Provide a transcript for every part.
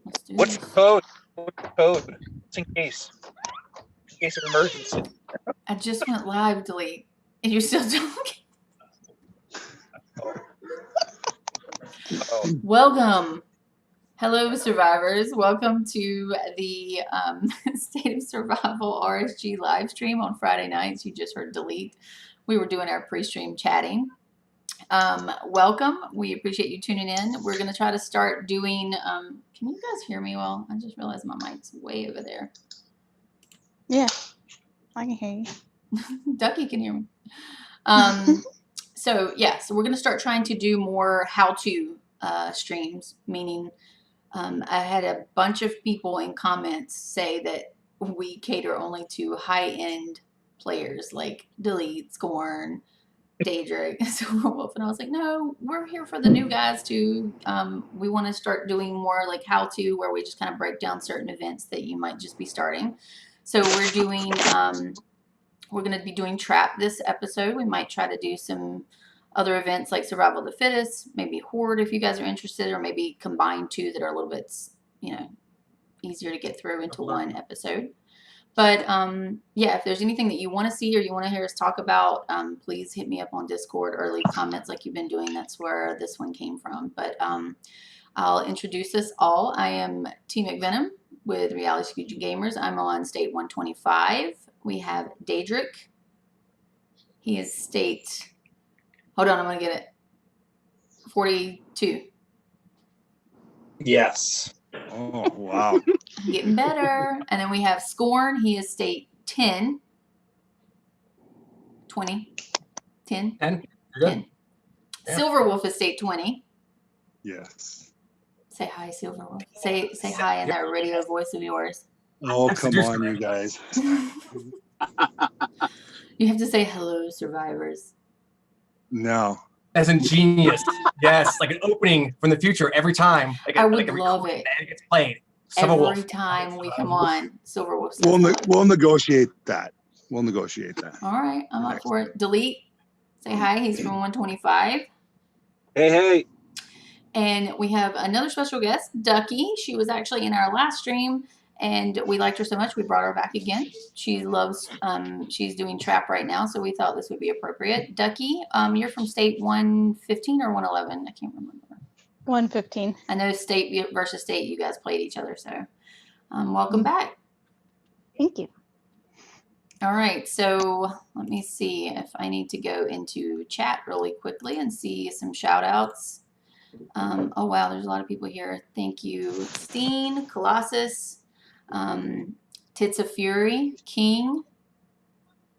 Let's do What's the this. code? What's the code? Just in case of emergency. I just went live, delete, and you're still talking. Oh. Welcome. Hello, survivors. Welcome to the State of Survival RSG live stream on Friday nights. You just heard delete. We were doing our pre-stream chatting. Welcome. We appreciate you tuning in. We're going to try to start doing, can you guys hear me well? I just realized my mic's way over there. Yeah, I can hear you. Ducky can hear me. So we're going to start trying to do more how-to streams, meaning I had a bunch of people in comments say that we cater only to high-end players like Delete, Scorn, Daedric, Silverwolf, and I was like, no, we're here for the new guys too. We want to start doing more like how-to, where we just kind of break down certain events that you might just be starting. So we're doing, we're going to be doing Trap this episode. We might try to do some other events like Survival of the Fittest, maybe Horde if you guys are interested, or maybe combine two that are a little bit, easier to get through into one episode. But if there's anything that you want to see or you want to hear us talk about, please hit me up on Discord or leave comments like you've been doing. That's where this one came from. But I'll introduce us all. I am T McVenom with Reality Fusion Gamers. I'm on state 125. We have Daedric. He is state, hold on, I'm going to get it, 42. Yes. Oh, wow. I'm getting better. And then we have Scorn. He is state 10. 20. 10. 10. 10. Yeah. Silverwolf is state 20. Yes. Say hi, Silverwolf. Say hi in that radio voice of yours. Oh, come on, you guys. You have to say hello, survivors. No. As in genius. Yes, like an opening from the future every time. I would love it. It gets played. Every time we come on, Silverwolf. We'll negotiate that. We'll negotiate that. All right, I'm up for it. Delete. Say hi. He's from 125. Hey. And we have another special guest, Ducky. She was actually in our last stream, and we liked her so much we brought her back again. She loves, she's doing Trap right now, so we thought this would be appropriate. Ducky, you're from state 115 or 111? I can't remember. 115. I know state versus state, you guys played each other, so welcome back. Thank you. All right, so let me see if I need to go into chat really quickly and see some shout outs. Oh wow, there's a lot of people here. Thank you, Steen, Colossus, Tits of Fury, King.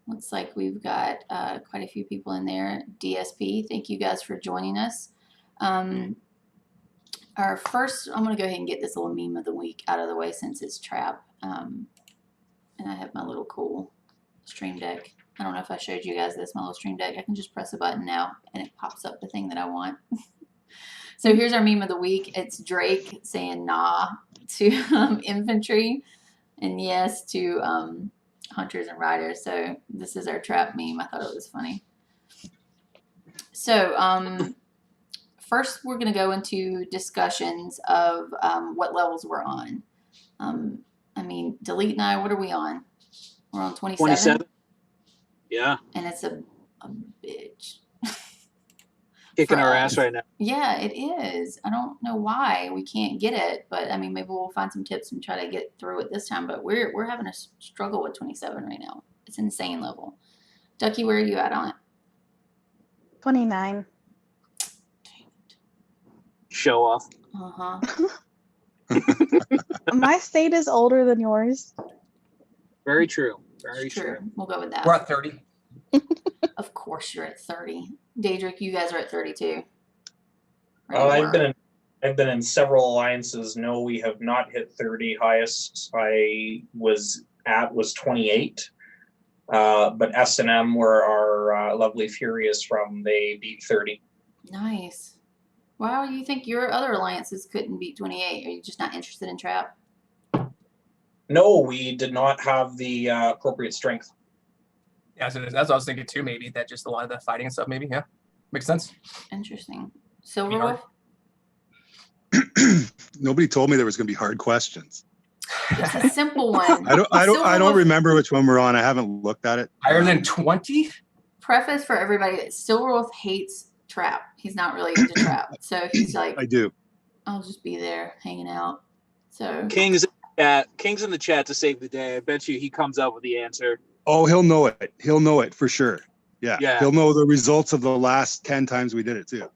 Looks like we've got quite a few people in there. DSP, thank you guys for joining us. Our first, I'm going to go ahead and get this little meme of the week out of the way since it's Trap. And I have my little cool stream deck. I don't know if I showed you guys this, my little stream deck. I can just press a button now and it pops up the thing that I want. So here's our meme of the week. It's Drake saying nah to infantry and yes to hunters and riders. So this is our Trap meme. I thought it was funny. So first we're going to go into discussions of what levels we're on. I mean, Delete and I, what are we on? We're on 27? 27. Yeah. And it's a bitch. Kicking our ass right now. Yeah, it is. I don't know why we can't get it, but I mean, maybe we'll find some tips and try to get through it this time. But we're having a struggle with 27 right now. It's an insane level. Ducky, where are you at on it? 29. Show off. My state is older than yours. Very true. Very true. We'll go with that. We're at 30. Of course you're at 30. Daedric, you guys are at 32. I've been in several alliances. No, we have not hit 30. Highest I was at was 28. But S&M, where our lovely Furious from, they beat 30. Nice. Wow, you think your other alliances couldn't beat 28? Are you just not interested in Trap? No, we did not have the appropriate strength. Yeah, so that's what I was thinking too. Maybe that just a lot of the fighting and stuff. Maybe, yeah, makes sense. Interesting. Silverwolf. Nobody told me there was going to be hard questions. It's a simple one. I don't remember which one we're on. I haven't looked at it. Higher than 20? Preface for everybody that Silverwolf hates trap. He's not really into trap. So he's like, I do. I'll just be there hanging out. So King's in the chat to save the day. I bet you he comes up with the answer. Oh, he'll know it. He'll know it for sure. Yeah. Yeah. He'll know the results of the last 10 times we did it too.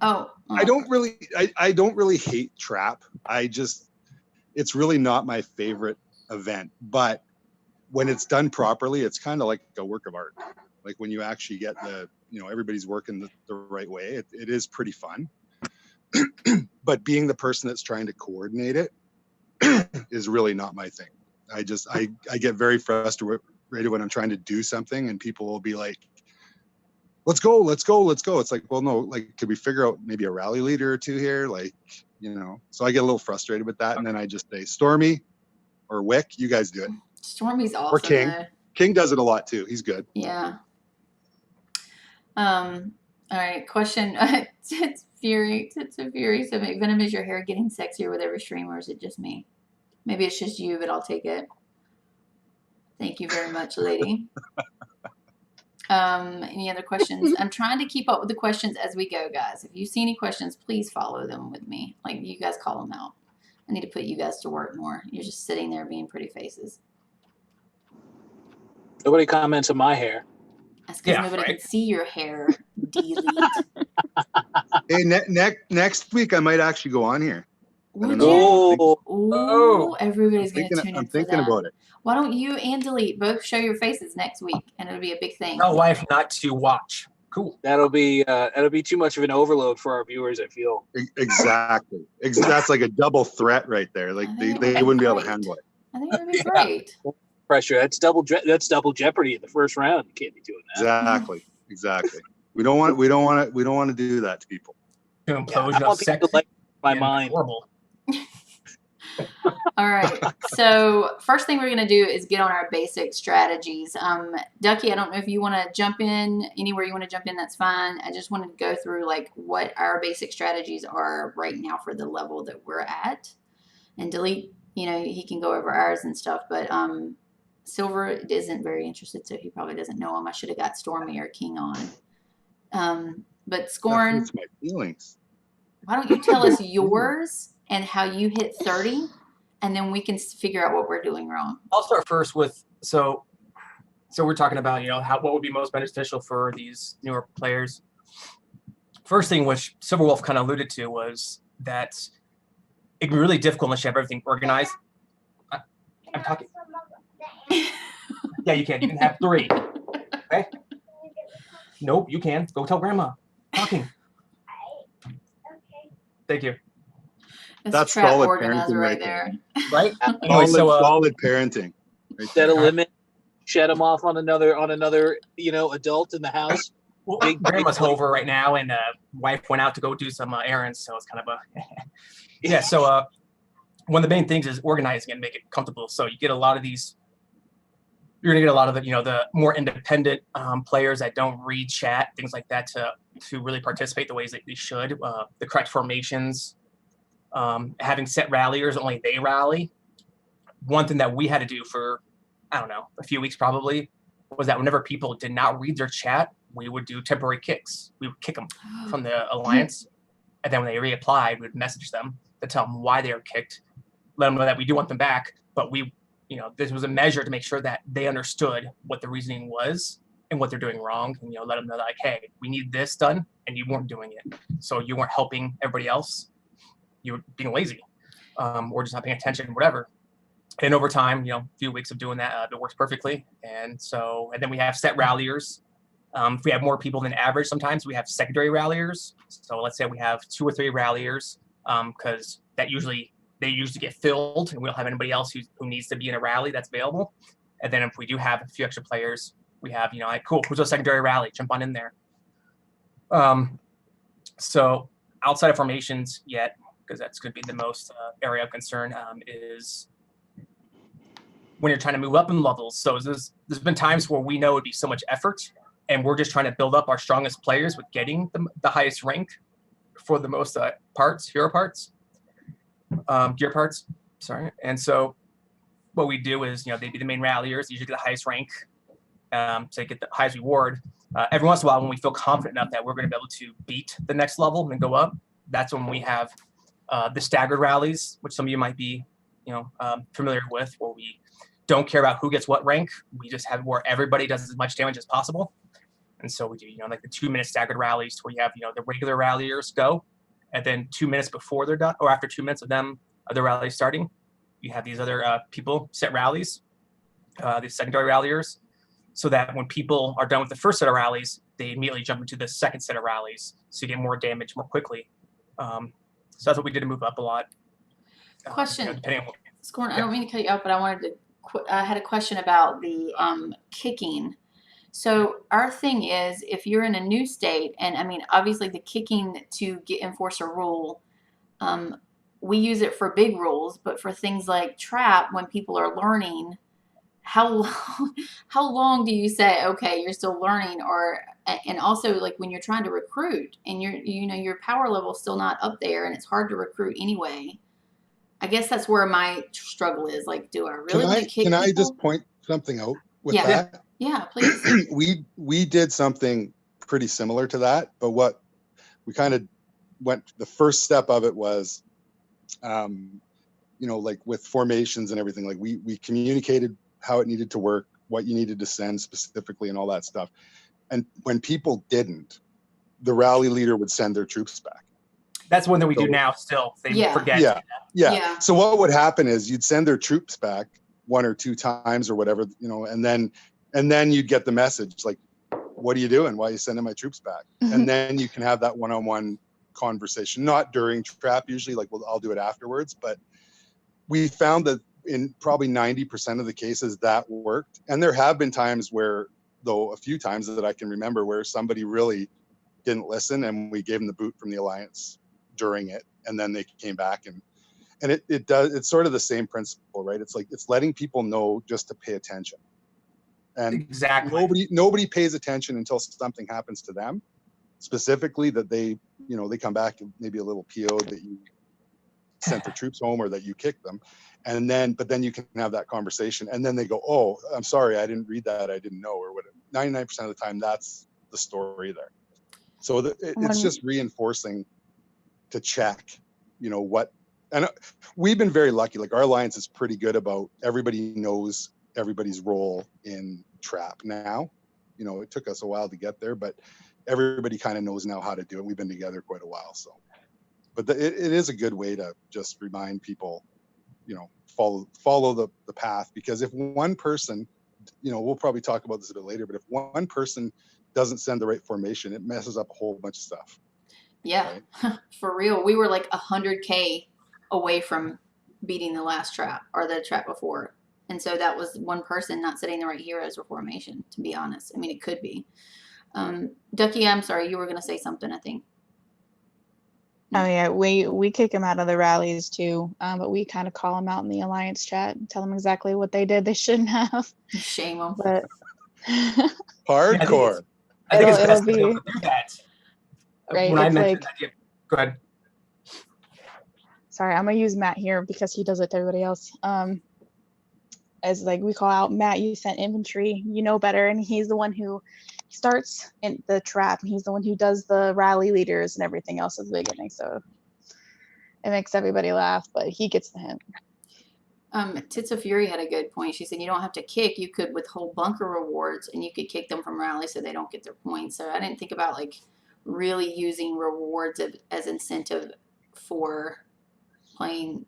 I don't really hate trap. It's really not my favorite event, but when it's done properly, it's kind of like a work of art. Like when you actually get everybody's working the right way, it is pretty fun. But being the person that's trying to coordinate it is really not my thing. I get very frustrated when I'm trying to do something and people will be like, let's go. It's like, well, no, like, could we figure out maybe a rally leader or two here? Like, so I get a little frustrated with that. And then I just say, Stormy or Wick, you guys do it. Stormy's awesome. Or King. Though. King does it a lot too. He's good. Yeah. All right. Question. It's Fury. It's a Fury. So Venom, is your hair getting sexier with every stream, or is it just me? Maybe it's just you, but I'll take it. Thank you very much, lady. Any other questions? I'm trying to keep up with the questions as we go, guys. If you see any questions, please follow them with me. Like, you guys call them out. I need to put you guys to work more. You're just sitting there being pretty faces. Nobody comments on my hair. That's because nobody can see your hair. Delete. Hey, next week I might actually go on here. Would know. you? Oh. Everybody's going to tune in I'm for thinking that. about it. Why don't you and Delete both show your faces next week, and it'll be a big thing. Tell wife not to watch. Cool. That'll be too much of an overload for our viewers, I feel. Exactly. That's like a double threat right there. Like they wouldn't be able to handle it. I think it would be great. Pressure. That's double jeopardy in the first round. You can't be doing that. Exactly. We don't want to do that to people. To impose I want people to like my mind. Horrible. All right. So first thing we're going to do is get on our basic strategies. Ducky, I don't know if you want to jump in anywhere you want to jump in. That's fine. I just wanted to go through like what our basic strategies are right now for the level that we're at. And Delete, he can go over ours and stuff. But Silver isn't very interested, so he probably doesn't know him. I should have got Stormy or King on. But Scorn, That's my feelings. why don't you tell us yours and how you hit 30, and then we can figure out what we're doing wrong. I'll start first with so we're talking about what would be most beneficial for these newer players. First thing, which Silverwolf kind of alluded to, was that it can be really difficult unless you have everything organized. I'm talking. Yeah, you can. You can have 3. Okay. Nope, you can. Go tell grandma. Talking. Thank you. That's trap solid organizer parenting right right there. Right? Anyway, solid parenting. Right Set a there. limit. Shed them off on another adult in the house. Well, grandma's over right now, and wife went out to go do some errands, so it's kind of a yeah. So one of the main things is organizing and make it comfortable. So you get a lot of these. You're gonna get a lot of the more independent players that don't read chat, things like that, to really participate the ways that they should. The correct formations, having set ralliers, only they rally. One thing that we had to do for, I don't know, a few weeks probably, was that whenever people did not read their chat, we would do temporary kicks. We would kick them from the alliance, and then when they reapplied, we would message them to tell them why they were kicked, let them know that we do want them back, but this was a measure to make sure that they understood what the reasoning was and what they're doing wrong, and let them know that, like, hey, we need this done, and you weren't doing it, so you weren't helping everybody else. You were being lazy, or just not paying attention, whatever. And over time, a few weeks of doing that, it works perfectly. And then we have set ralliers. If we have more people than average, sometimes we have secondary ralliers. So let's say we have 2 or 3 ralliers, because they usually get filled, and we don't have anybody else who needs to be in a rally that's available. And then if we do have a few extra players, we have like, cool, who's a secondary rally? Jump on in there. So outside of formations yet, because that's going to be the most area of concern, is when you're trying to move up in levels. So there's been times where we know it'd be so much effort and we're just trying to build up our strongest players with getting the highest rank for the most gear parts. Sorry. And so what we do is, they be the main ralliers, usually get the highest rank, to get the highest reward. Every once in a while, when we feel confident enough that we're going to be able to beat the next level and go up, that's when we have the staggered rallies, which some of you might be, familiar with, where we don't care about who gets what rank. We just have where everybody does as much damage as possible. And so we do, like the 2-minute staggered rallies where you have, the regular ralliers go, and then 2 minutes before they're done, or after 2 minutes of them, the rally starting, you have these other people set rallies, these secondary ralliers, so that when people are done with the first set of rallies, they immediately jump into the second set of rallies, so you get more damage more quickly. So that's what we did to move up a lot. Question. Depending on what, Scorn, I don't mean to cut you off, but I had a question about the kicking. So our thing is, if you're in a new state, and I mean, obviously the kicking to enforce a rule, we use it for big rules, but for things like trap, when people are learning, how long do you say, okay, you're still learning? And also, like, when you're trying to recruit and your power level is still not up there and it's hard to recruit anyway. I guess that's where my struggle is. Like, do I really want to kick Can people? I just point something out with Yeah. that? Yeah, please. We did something pretty similar to that, but what we kind of went, the first step of it was, like with formations and everything, like we communicated how it needed to work, what you needed to send specifically and all that stuff. And when people didn't, the rally leader would send their troops back. that's one that we do now still. They forget. Yeah. So what would happen is you'd send their troops back 1 or 2 times or whatever, and then you'd get the message like, what are you doing? Why are you sending my troops back? Mhm. And then you can have that one-on-one conversation, not during trap usually, like, well, I'll do it afterwards. But we found that in probably 90% of the cases that worked. And there have been times where, though, a few times that I can remember where somebody really didn't listen and we gave them the boot from the alliance during it. And then they came back and it's sort of the same principle, right? It's like, it's letting people know just to pay attention. And Exactly. nobody pays attention until something happens to them specifically, that they come back and maybe a little PO that you sent the troops home or that you kicked them. But then you can have that conversation and then they go, oh, I'm sorry, I didn't read that. I didn't know, or whatever. 99% of the time, that's the story there. So it's just reinforcing to check, what, and we've been very lucky. Like, our alliance is pretty good about, everybody knows everybody's role in trap now. It took us a while to get there, but everybody kind of knows now how to do it. We've been together quite a while. So, but it is a good way to just remind people, follow the path, because if one person, we'll probably talk about this a bit later, but if one person doesn't send the right formation, it messes up a whole bunch of stuff. Yeah, right? For real. We were like 100K away from beating the last trap, or the trap before. And so that was one person not setting the right heroes or formation, to be honest. I mean, it could be. Ducky, I'm sorry, you were going to say something, I think. Oh yeah, we kick them out of the rallies too, but we kind of call them out in the alliance chat and tell them exactly what they did they shouldn't have. Shame them. But Hardcore. I think it's It'll best to be- be able to do that. Right, When I it's mentioned like- that, go ahead. sorry, I'm gonna use Matt here because he does it to everybody else. As like we call out, Matt, you sent infantry, you know better, and he's the one who starts in the trap, and he's the one who does the rally leaders and everything else at the beginning. So it makes everybody laugh, but he gets the hint. Tits of Fury had a good point. She said you don't have to kick. You could withhold bunker rewards, and you could kick them from rally so they don't get their points. So I didn't think about like really using rewards as incentive for playing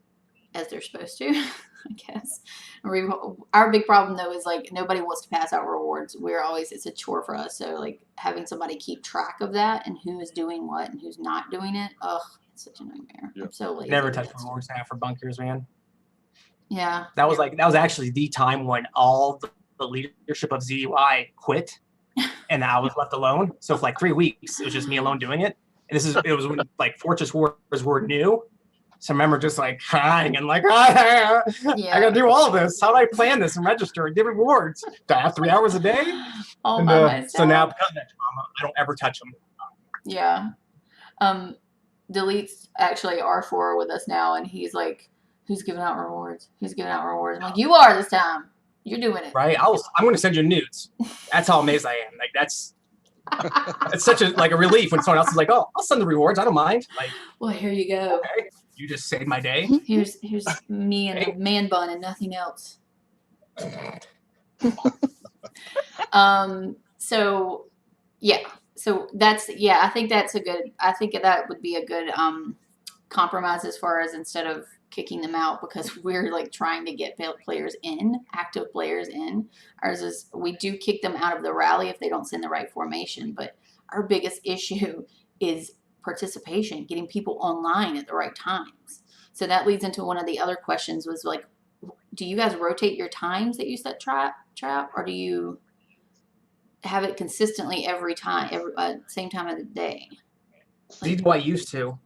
as they're supposed to, I guess. Our big problem though is like nobody wants to pass out rewards. It's a chore for us. So like having somebody keep track of that and who is doing what and who's not doing it. Ugh, it's such a nightmare. Yeah. I'm so lazy. Never touch rewards now for bunkers, man. Yeah. That was actually the time when all the leadership of ZUI quit and I was left alone. So for like 3 weeks, it was just me alone doing it. And it was when like Fortress Wars were new. some of them are just like crying and like, I gotta do all this. How do I plan this and register and give rewards? Do I have 3 hours a day? All And by myself. so now because of that trauma, I don't ever touch them. Yeah. Delete's actually R4 with us now, and he's like, who's giving out rewards? Who's giving out rewards? I'm like, you are this time. You're doing it. Right? I'm going to send you nudes. That's how amazed I am. Like it's such a relief when someone else is like, oh, I'll send the rewards. I don't mind. Like, well, here you go. Okay, you just saved my day. Here's me and a man bun and nothing else. So yeah. So that's, I think that's I think that would be a good compromise as far as instead of kicking them out, because we're like trying to get players in, active players in. Ours is, we do kick them out of the rally if they don't send the right formation, but our biggest issue is participation, getting people online at the right times. So that leads into one of the other questions was like, do you guys rotate your times that you set trap, or do you have it consistently every time, same time of the day? These do I used to,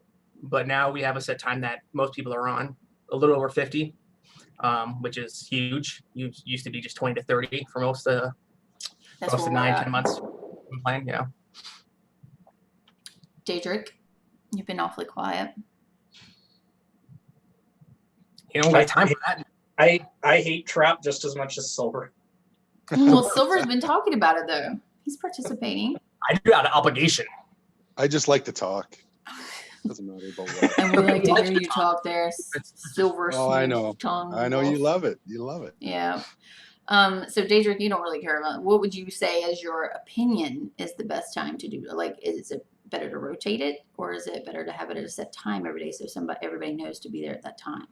but now we have a set time that most people are on, a little over 50, which is huge. Used to be just 20 to 30 for most of the 9-10 months playing. Yeah. Daedric, you've been awfully quiet. You don't got time for that. I hate trap just as much as silver. Well, Silver's been talking about it though. He's participating. I do it out of obligation. I just like to talk. Doesn't matter about what. And we like to hear you talk there, Silver. Oh, I know. Tongue. I know you love it. You love it. Yeah. So Daedric, you don't really care about it. What would you say as your opinion is the best time to do? Like, is it better to rotate it, or is it better to have it at a set time every day so everybody knows to be there at that time?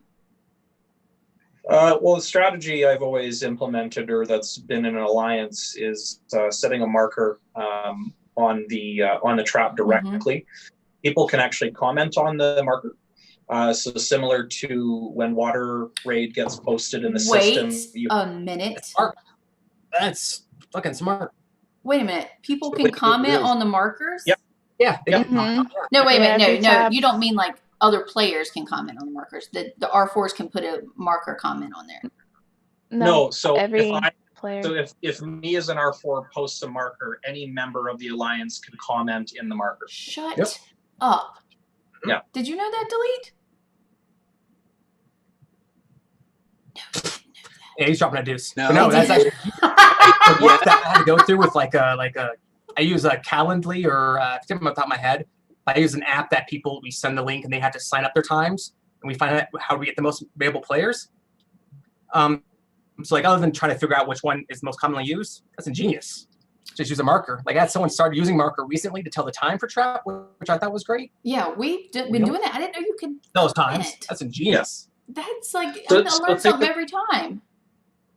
Well, the strategy I've always implemented, or that's been in an alliance, is setting a marker on the trap directly. Mm-hmm. People can actually comment on the marker. So similar to when Water Raid gets posted in the system. Wait a minute. That's fucking smart. Wait a minute. People can comment on the markers? Yep. Yeah. Mm-hmm. No, wait a minute. No, you don't mean like other players can comment on the markers. The R4s can put a marker comment on there. No, so every player. So if me as an R4 posts a marker, any member of the alliance can comment in the marker. Shut up. Yeah. Did you know that, Delete? Yeah, he's dropping a deuce. No, that's actually that I had to go through with like a I use a Calendly or tip on the top of my head. I use an app that we send the link and they have to sign up their times, and we find out how we get the most available players. So like other than trying to figure out which one is most commonly used, that's ingenious. Just use a marker. Like I had someone started using marker recently to tell the time for trap, which I thought was great. Yeah, we've been doing that. I didn't know you could those times. That's ingenious. That's like I learn something every time.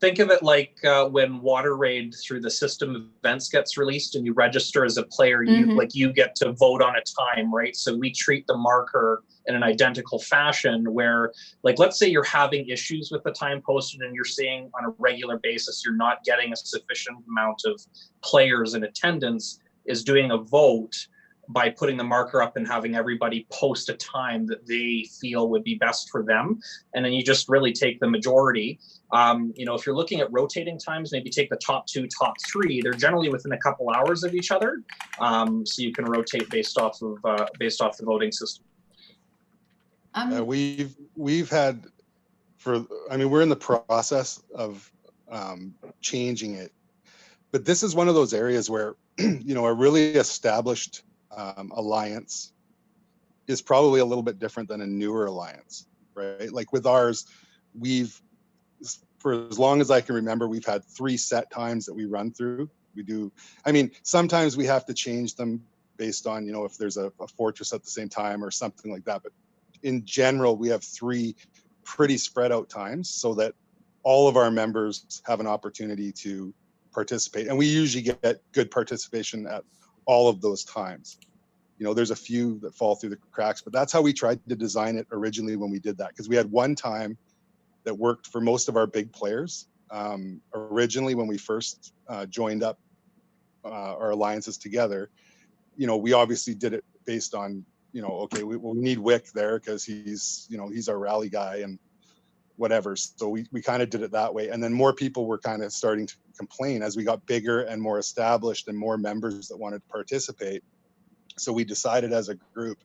Think of it like when Water Raid through the system events gets released and you register as a player, you get to vote on a time, right? So we treat the marker in an identical fashion where, like, let's say you're having issues with the time posted and you're seeing on a regular basis you're not getting a sufficient amount of players in attendance, is doing a vote by putting the marker up and having everybody post a time that they feel would be best for them. And then you just really take the majority. If you're looking at rotating times, maybe take the top 2, top 3. They're generally within a couple hours of each other. So you can rotate based off the voting system. We've had we're in the process of changing it, but this is one of those areas where, a really established alliance is probably a little bit different than a newer alliance, right? Like with ours, for as long as I can remember, we've had 3 set times that we run through. Sometimes we have to change them based on, if there's a fortress at the same time or something like that. But in general, we have 3 pretty spread out times so that all of our members have an opportunity to participate. And we usually get good participation at all of those times. There's a few that fall through the cracks, but that's how we tried to design it originally when we did that, because we had one time that worked for most of our big players. Originally, when we first joined up our alliances together, we obviously did it based on you know, okay, we need Wick there because he's, you know, he's our rally guy and whatever. So we kind of did it that way. And then more people were kind of starting to complain as we got bigger and more established and more members that wanted to participate. So we decided as a group,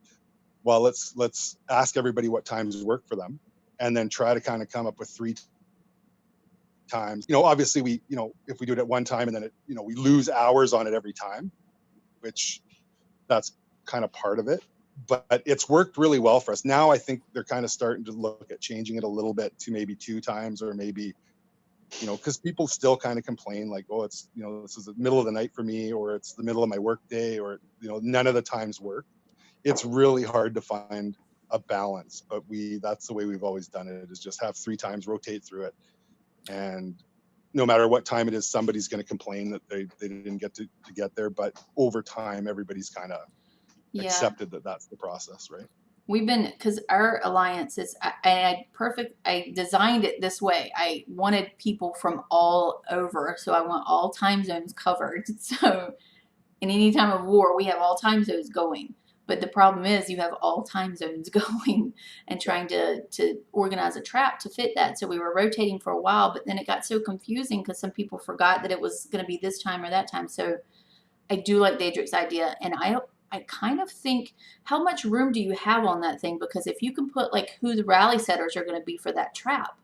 well, let's ask everybody what times work for them, and then try to kind of come up with 3 times. You know, obviously we, you know, if we do it at one time and then it, you know, we lose hours on it every time, which that's kind of part of it. But it's worked really well for us. Now I think they're kind of starting to look at changing it a little bit to maybe 2 times, or maybe, you know, because people still kind of complain like, oh, it's, you know, this is the middle of the night for me, or it's the middle of my work day, or, you know, none of the times work. It's really hard to find a balance, but that's the way we've always done it, is just have 3 times, rotate through it. And no matter what time it is, somebody's going to complain that they didn't get to get there. But over time, everybody's kind of accepted that that's the process, right? We've been, because our alliance is, I designed it this way. I wanted people from all over, so I want all time zones covered. So in any time of war, we have all time zones going. But the problem is you have all time zones going, and trying to organize a trap to fit that. So we were rotating for a while, but then it got so confusing because some people forgot that it was going to be this time or that time. So I do like Daedric's idea, and I kind of think, how much room do you have on that thing? Because if you can put like who the rally setters are going to be for that trap,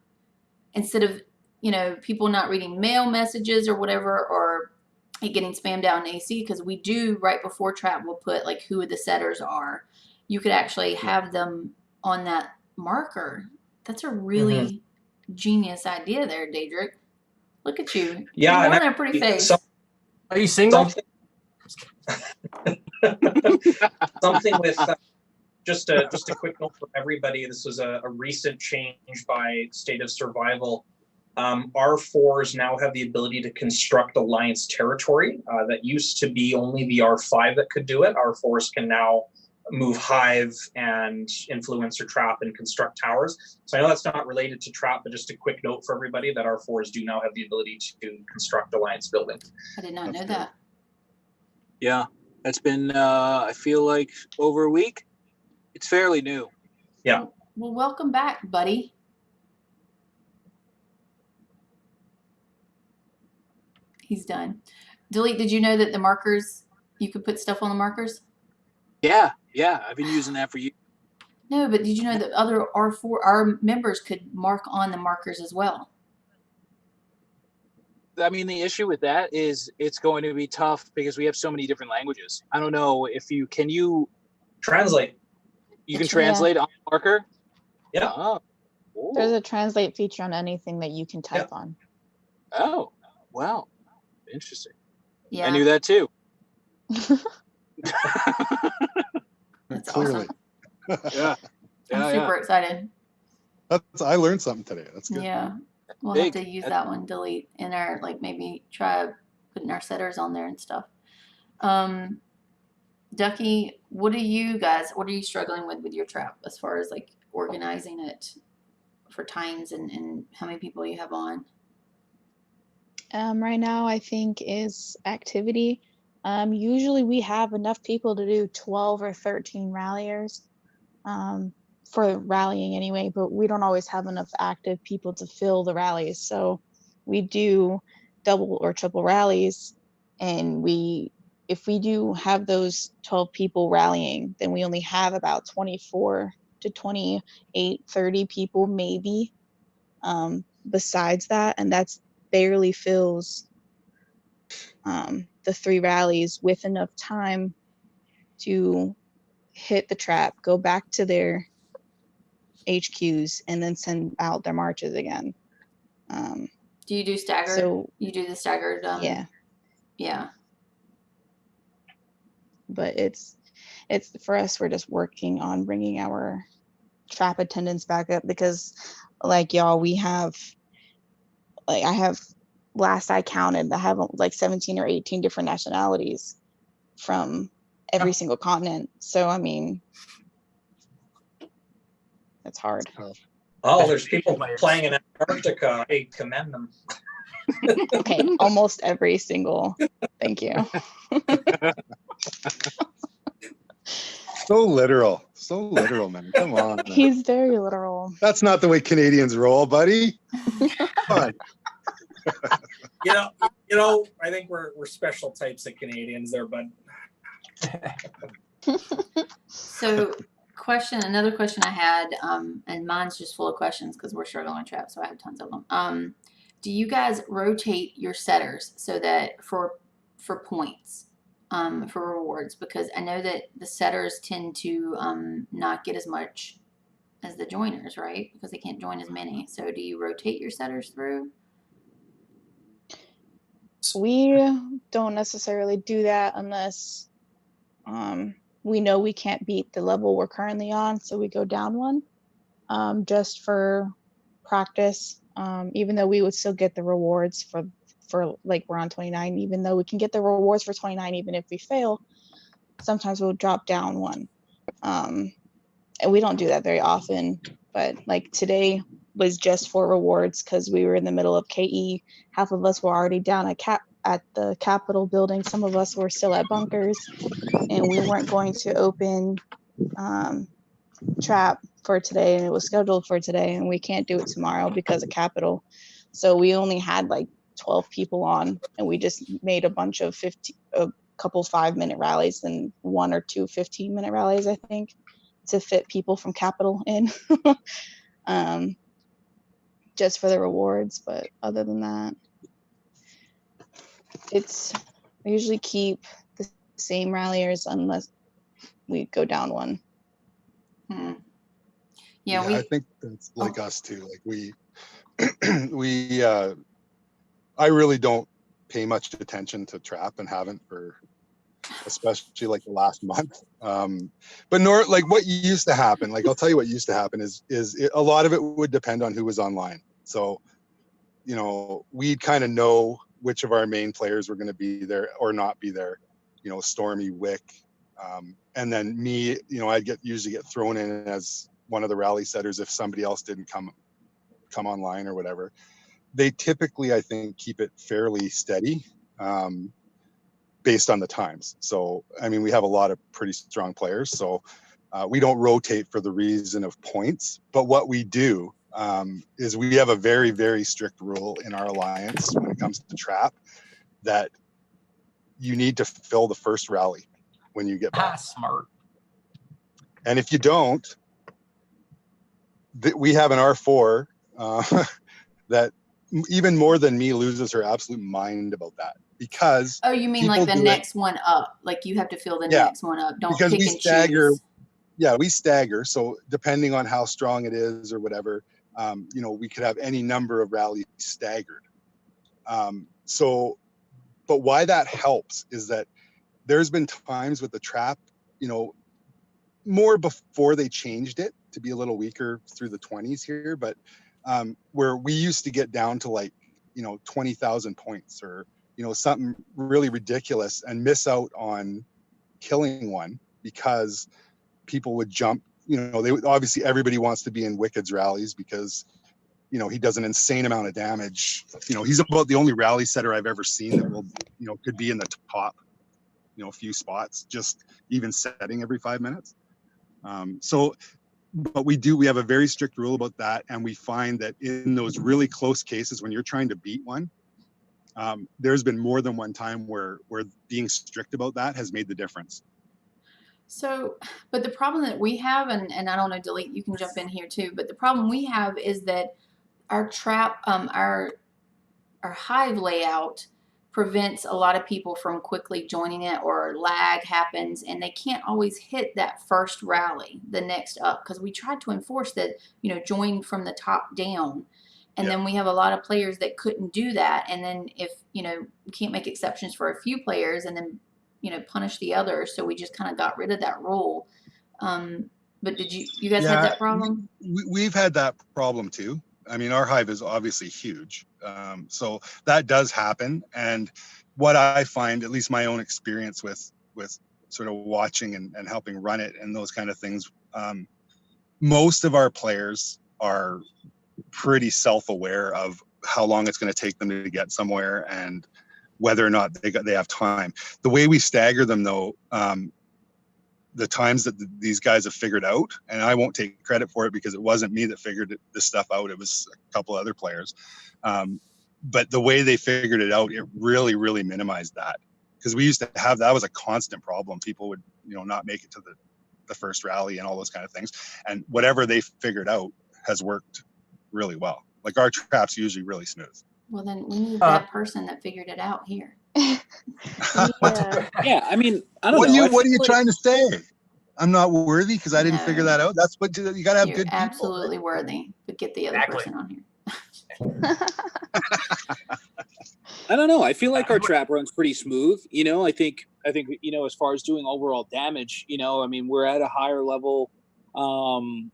instead of, you know, people not reading mail messages or whatever, or it getting spammed out in AC, because we do right before trap, we'll put like who the setters are. You could actually have them on that marker. That's a really genius idea there, Daedric. Look at you. Yeah, you're doing that pretty face. Are you single? Something with just a quick note for everybody. This was a recent change by State of Survival. R4s now have the ability to construct alliance territory. That used to be only the R5 that could do it. R4s can now move hive and influencer trap and construct towers. So I know that's not related to trap, but just a quick note for everybody that R4s do now have the ability to construct alliance buildings. I did not know that. Yeah, that's been, I feel like, over a week. It's fairly new. Yeah. Well, welcome back, buddy. He's done. Delete, did you know that the markers, you could put stuff on the markers? Yeah, I've been using that for years. No, but did you know that other our members could mark on the markers as well? I mean, the issue with that is it's going to be tough because we have so many different languages. I don't know if you translate. You can translate on marker? Yeah. Oh. There's a translate feature on anything that you can type on. Oh, wow. Interesting. Yeah. I knew that too. That's Clearly. awesome. Yeah. I'm super excited. I learned something today. That's good. Yeah. We'll have to use that one, delete, in our, like, maybe try putting our setters on there and stuff. Ducky, what are you struggling with your trap as far as like organizing it for times and how many people you have on? Right now, I think is activity. Usually we have enough people to do 12 or 13 ralliers for rallying anyway, but we don't always have enough active people to fill the rallies. So we do double or triple rallies, and if we do have those 12 people rallying, then we only have about 24 to 28, 30 people maybe besides that, and that's barely fills the 3 rallies with enough time to hit the trap, go back to their HQs, and then send out their marches again. Do you do staggered? So you do the staggered? Yeah. But it's for us, we're just working on bringing our trap attendance back up because, like y'all, we have, like, I have, last I counted, I have like 17 or 18 different nationalities from every single continent. So I mean, it's hard. Oh, there's people playing in Antarctica. I commend them. Okay, almost every single. Thank you. So literal. So literal, man. Come on. Man. He's very literal. That's not the way Canadians roll, buddy. Come on. You know, I think we're special types of Canadians there, bud. So, another question I had, and mine's just full of questions because we're struggling on trap, so I have tons of them. Do you guys rotate your setters so that for points, for rewards? Because I know that the setters tend to not get as much as the joiners, right? Because they can't join as many. So, do you rotate your setters through? We don't necessarily do that unless we know we can't beat the level we're currently on, so we go down one, just for practice. Even though we would still get the rewards for like we're on 29, even though we can get the rewards for 29 even if we fail, sometimes we'll drop down one. And we don't do that very often, but like today was just for rewards because we were in the middle of KE. Half of us were already down at the Capitol building. Some of us were still at bunkers, and we weren't going to open trap for today, and it was scheduled for today, and we can't do it tomorrow because of Capitol. So we only had like 12 people on, and we just made a bunch of a couple 5-minute rallies and 1 or 2 15-minute rallies, I think, to fit people from Capitol in. Just for the rewards, but other than that, we usually keep the same ralliers unless we go down one. Yeah, I think that's like us too. Like I really don't pay much attention to trap and haven't for especially like the last month. But like what used to happen, like I'll tell you what used to happen is a lot of it would depend on who was online. So, you know, we'd kind of know which of our main players were going to be there or not be there, you know, Stormy, Wick. And then me, you know, I'd usually get thrown in as one of the rally setters if somebody else didn't come online or whatever. They typically, I think, keep it fairly steady based on the times. So, I mean, we have a lot of pretty strong players. So we don't rotate for the reason of points. But what we do is we have a very, very strict rule in our alliance when it comes to trap that you need to fill the first rally when you get back. Smart. And if you don't, we have an R4 that even more than me loses her absolute mind about that because you mean like the next one up? Like you have to fill the next one up. Don't because pick we and stagger. choose. Yeah, we stagger. So depending on how strong it is or whatever, you know, we could have any number of rallies staggered. But why that helps is that there's been times with the trap, you know, more before they changed it to be a little weaker through the 20s here, but where we used to get down to like, you know, 20,000 points or, you know, something really ridiculous and miss out on killing one because people would jump, you know, obviously everybody wants to be in Wicked's rallies because, you know, he does an insane amount of damage. You know, he's about the only rally setter I've ever seen that will, you know, could be in the top, you know, few spots, just even setting every 5 minutes. But we have a very strict rule about that. And we find that in those really close cases, when you're trying to beat one, there's been more than one time where being strict about that has made the difference. So, but the problem that we have, and I don't know, Delete, you can jump in here too, but the problem we have is that our trap, our hive layout prevents a lot of people from quickly joining it, or lag happens and they can't always hit that first rally the next up, because we tried to enforce that, you know, join from the top down, and then we have a lot of players that couldn't do that, and then if, you know, we can't make exceptions for a few players and then, you know, punish the others, so we just kind of got rid of that rule. But did you guys had that problem? We've had that problem too. I mean, our hive is obviously huge. So that does happen. And what I find, at least my own experience with sort of watching and helping run it and those kind of things, most of our players are pretty self-aware of how long it's going to take them to get somewhere and whether or not they have time. The way we stagger them though, the times that these guys have figured out, and I won't take credit for it because it wasn't me that figured this stuff out. It was a couple other players. But the way they figured it out, it really, really minimized that. Because we used to have, that was a constant problem. People would, not make it to the first rally and all those kind of things. And whatever they figured out has worked really well. Like our trap's usually really smooth. Well, then we need that person that figured it out here. Yeah, I mean, I don't know. What are you trying to say? I'm not worthy because I didn't figure that out. That's what you got to have. You're good people. Absolutely worthy, but get the other person on here. I don't know. I feel like our trap runs pretty smooth. I think as far as doing overall damage, I mean, we're at a higher level. And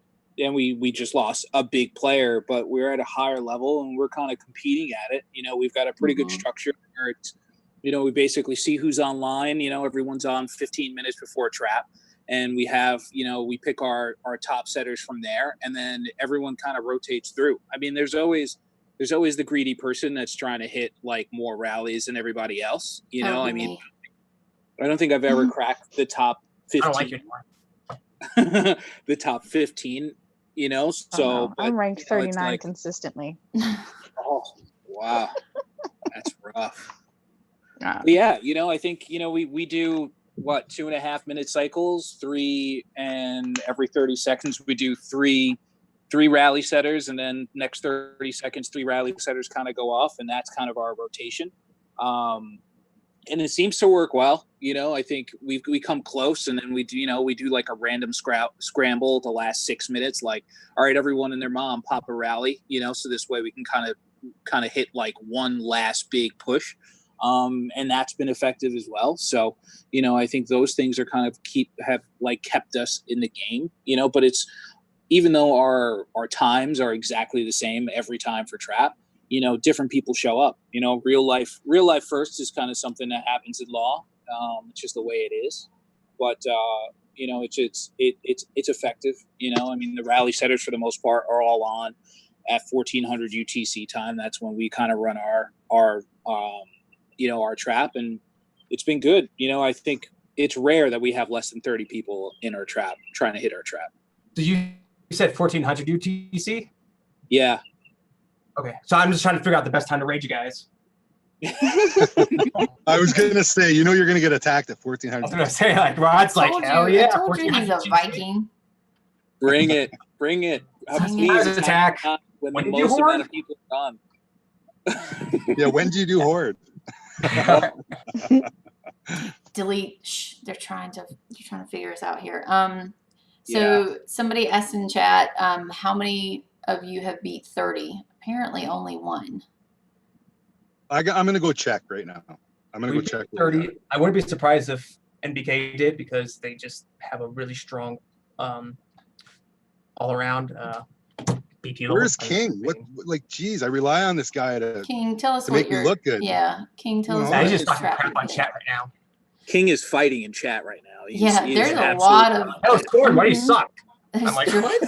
we just lost a big player, but we're at a higher level and we're kind of competing at it. We've got a pretty good structure where it's, we basically see who's online. Everyone's on 15 minutes before trap, and we have, we pick our top setters from there, and then everyone kind of rotates through. I mean, there's always the greedy person that's trying to hit like more rallies than everybody else. I mean, I don't think I've ever cracked the top 15. I don't like it anymore. The top 15. So I'm ranked 39 consistently. Oh, wow. That's rough. But yeah, I think, we do 2.5 minute cycles, 3, and every 30 seconds we do three rally setters, and then next 30 seconds, 3 rally setters kind of go off, and that's kind of our rotation. And it seems to work well. I think we come close, and then we do like a random scramble the last 6 minutes. Like, all right, everyone and their mom pop a rally, so this way we can kind of hit like one last big push. And that's been effective as well. So, I think those things are kind of have kept us in the game, but it's, even though our times are exactly the same every time for trap, different people show up. Real life first is kind of something that happens in law. It's just the way it is. But it's effective. I mean, the rally setters for the most part are all on at 1400 UTC time. That's when we kind of run our trap, and it's been good. I think it's rare that we have less than 30 people in our trap trying to hit our trap. So you said 1400 UTC? Yeah. Okay, so I'm just trying to figure out the best time to raid you guys. I was gonna say, you're gonna get attacked at 1400. I was gonna say, like, Rod's like, hell yeah. I told you he's a Viking. Bring it. Please attack. When the most amount of people are gone. Yeah, when do you do horde? Delete. Shh, they're trying to figure us out here. So somebody asked in chat, how many of you have beat 30? Apparently only one. I'm going to go check right now. I'm going to go check. 30. I wouldn't be surprised if NBK did, because they just have a really strong all around BP. Where's King? Geez, I rely on this guy King, tell us to make me look good. Yeah, King, tell us. He's just talking crap on chat right now. King is fighting in chat right now. There's a lot of. Oh, Scorn, why do you suck? I'm like, what?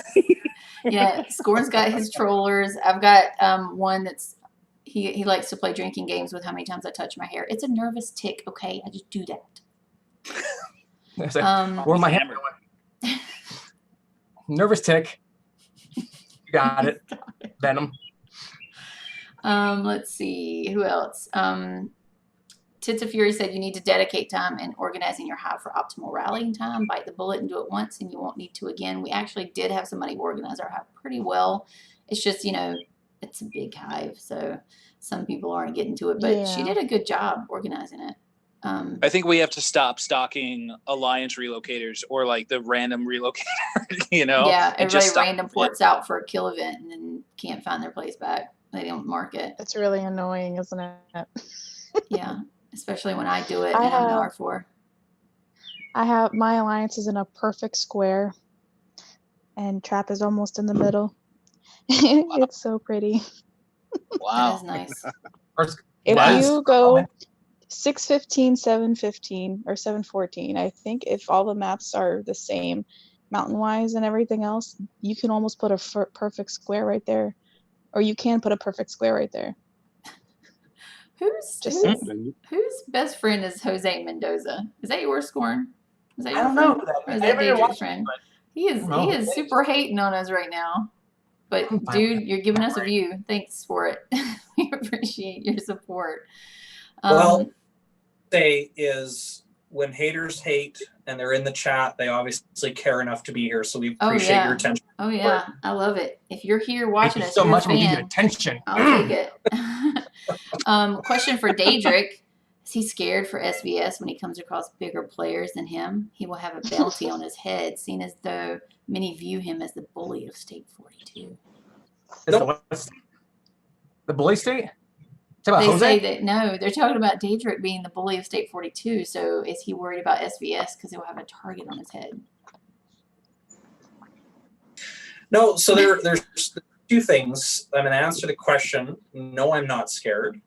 Yeah, Scorn's got his trollers. I've got one that's he likes to play drinking games with how many times I touch my hair. It's a nervous tick, okay? I just do that. Where my hammer going? Nervous tick. You got it. Venom. Let's see. Who else? Tits of Fury said you need to dedicate time in organizing your hive for optimal rallying time. Bite the bullet and do it once, and you won't need to again. We actually did have somebody organize our hive pretty well. It's just, it's a big hive, so some people aren't getting to it. But she did a good job organizing it. I think we have to stop stocking alliance relocators or like the random relocator, Yeah, everybody random ports out for a kill event and then can't find their place back. They don't mark it. It's really annoying, isn't it? Yeah, especially when I do it and I'm an R4. I have my alliance is in a perfect square, and trap is almost in the middle. It's so pretty. Wow, that is nice. If you go 615, 715, or 714, I think if all the maps are the same, mountain-wise and everything else, you can almost put a perfect square right there, or you can put a perfect square right there. Whose best friend is Jose Mendoza? Is that yours, Scorn? Is that I your don't friend? know who that Or is. is I that haven't been Daedric's watching, friend? but He is I don't know. super hating on us right now. But I'm fine with dude, it. you're giving us a Right. view. Thanks for it. We appreciate your support. Well, say is when haters hate and they're in the chat, they obviously care enough to be here. So we appreciate your attention. Oh yeah, I love it. If you're here Thank watching you us, so you're much. a I'm gonna give you fan. attention. I'll take it. Question for Daedric. Is he scared for SVS when he comes across bigger players than him? He will have a bounty on his head, seen as though many view him as the bully of State 42. Is the bully state? Talk about They Jose? say that no, they're talking about Daedric being the bully of State 42. So is he worried about SVS because he'll have a target on his head? No, so there's two things. I'm going to answer the question. No, I'm not scared.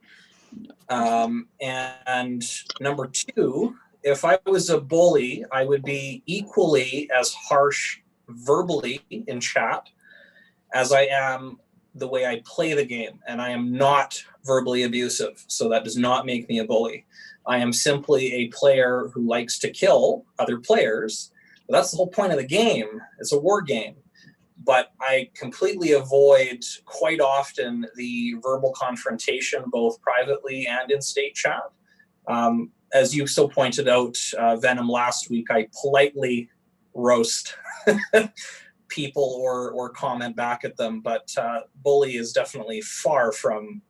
And number two, if I was a bully, I would be equally as harsh verbally in chat as I am the way I play the game. And I am not verbally abusive, so that does not make me a bully. I am simply a player who likes to kill other players. But that's the whole point of the game. It's a war game. But I completely avoid quite often the verbal confrontation, both privately and in state chat. As you so pointed out, Venom, last week, I politely roast people or comment back at them, but bully is definitely far from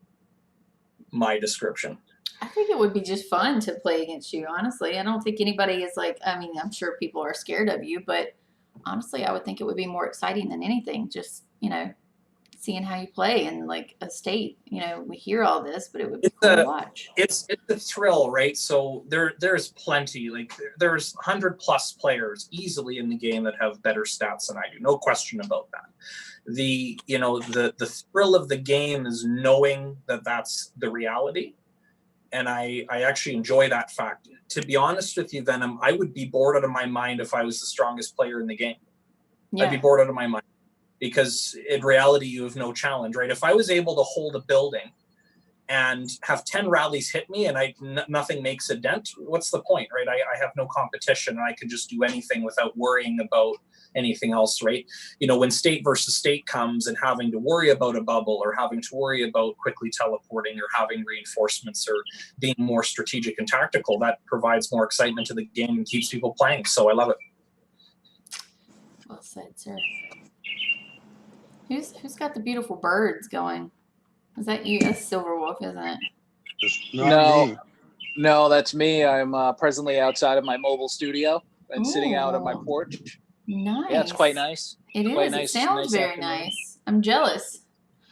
my description. I think it would be just fun to play against you, honestly. I don't think anybody is like, I mean, I'm sure people are scared of you, but honestly, I would think it would be more exciting than anything. Just, seeing how you play in like a state, we hear all this, but it would be cool to watch. It's a thrill, right? So there's plenty, like there's 100+ players easily in the game that have better stats than I do. No question about that. The thrill of the game is knowing that that's the reality. And I actually enjoy that fact. To be honest with you, Venom, I would be bored out of my mind if I was the strongest player in the game. Yeah. I'd be bored out of my mind because in reality, you have no challenge, right? If I was able to hold a building and have 10 rallies hit me and nothing makes a dent, what's the point, right? I have no competition and I can just do anything without worrying about anything else, right? When state versus state comes and having to worry about a bubble or having to worry about quickly teleporting or having reinforcements or being more strategic and tactical, that provides more excitement to the game and keeps people playing. So I love it. Well said, sir. Who's got the beautiful birds going? Is that you? That's Silverwolf, isn't it? No, that's me. I'm presently outside of my mobile studio and sitting out on my porch. Nice. Yeah, it's quite nice. It is. Quite nice. It sounds very nice. I'm jealous.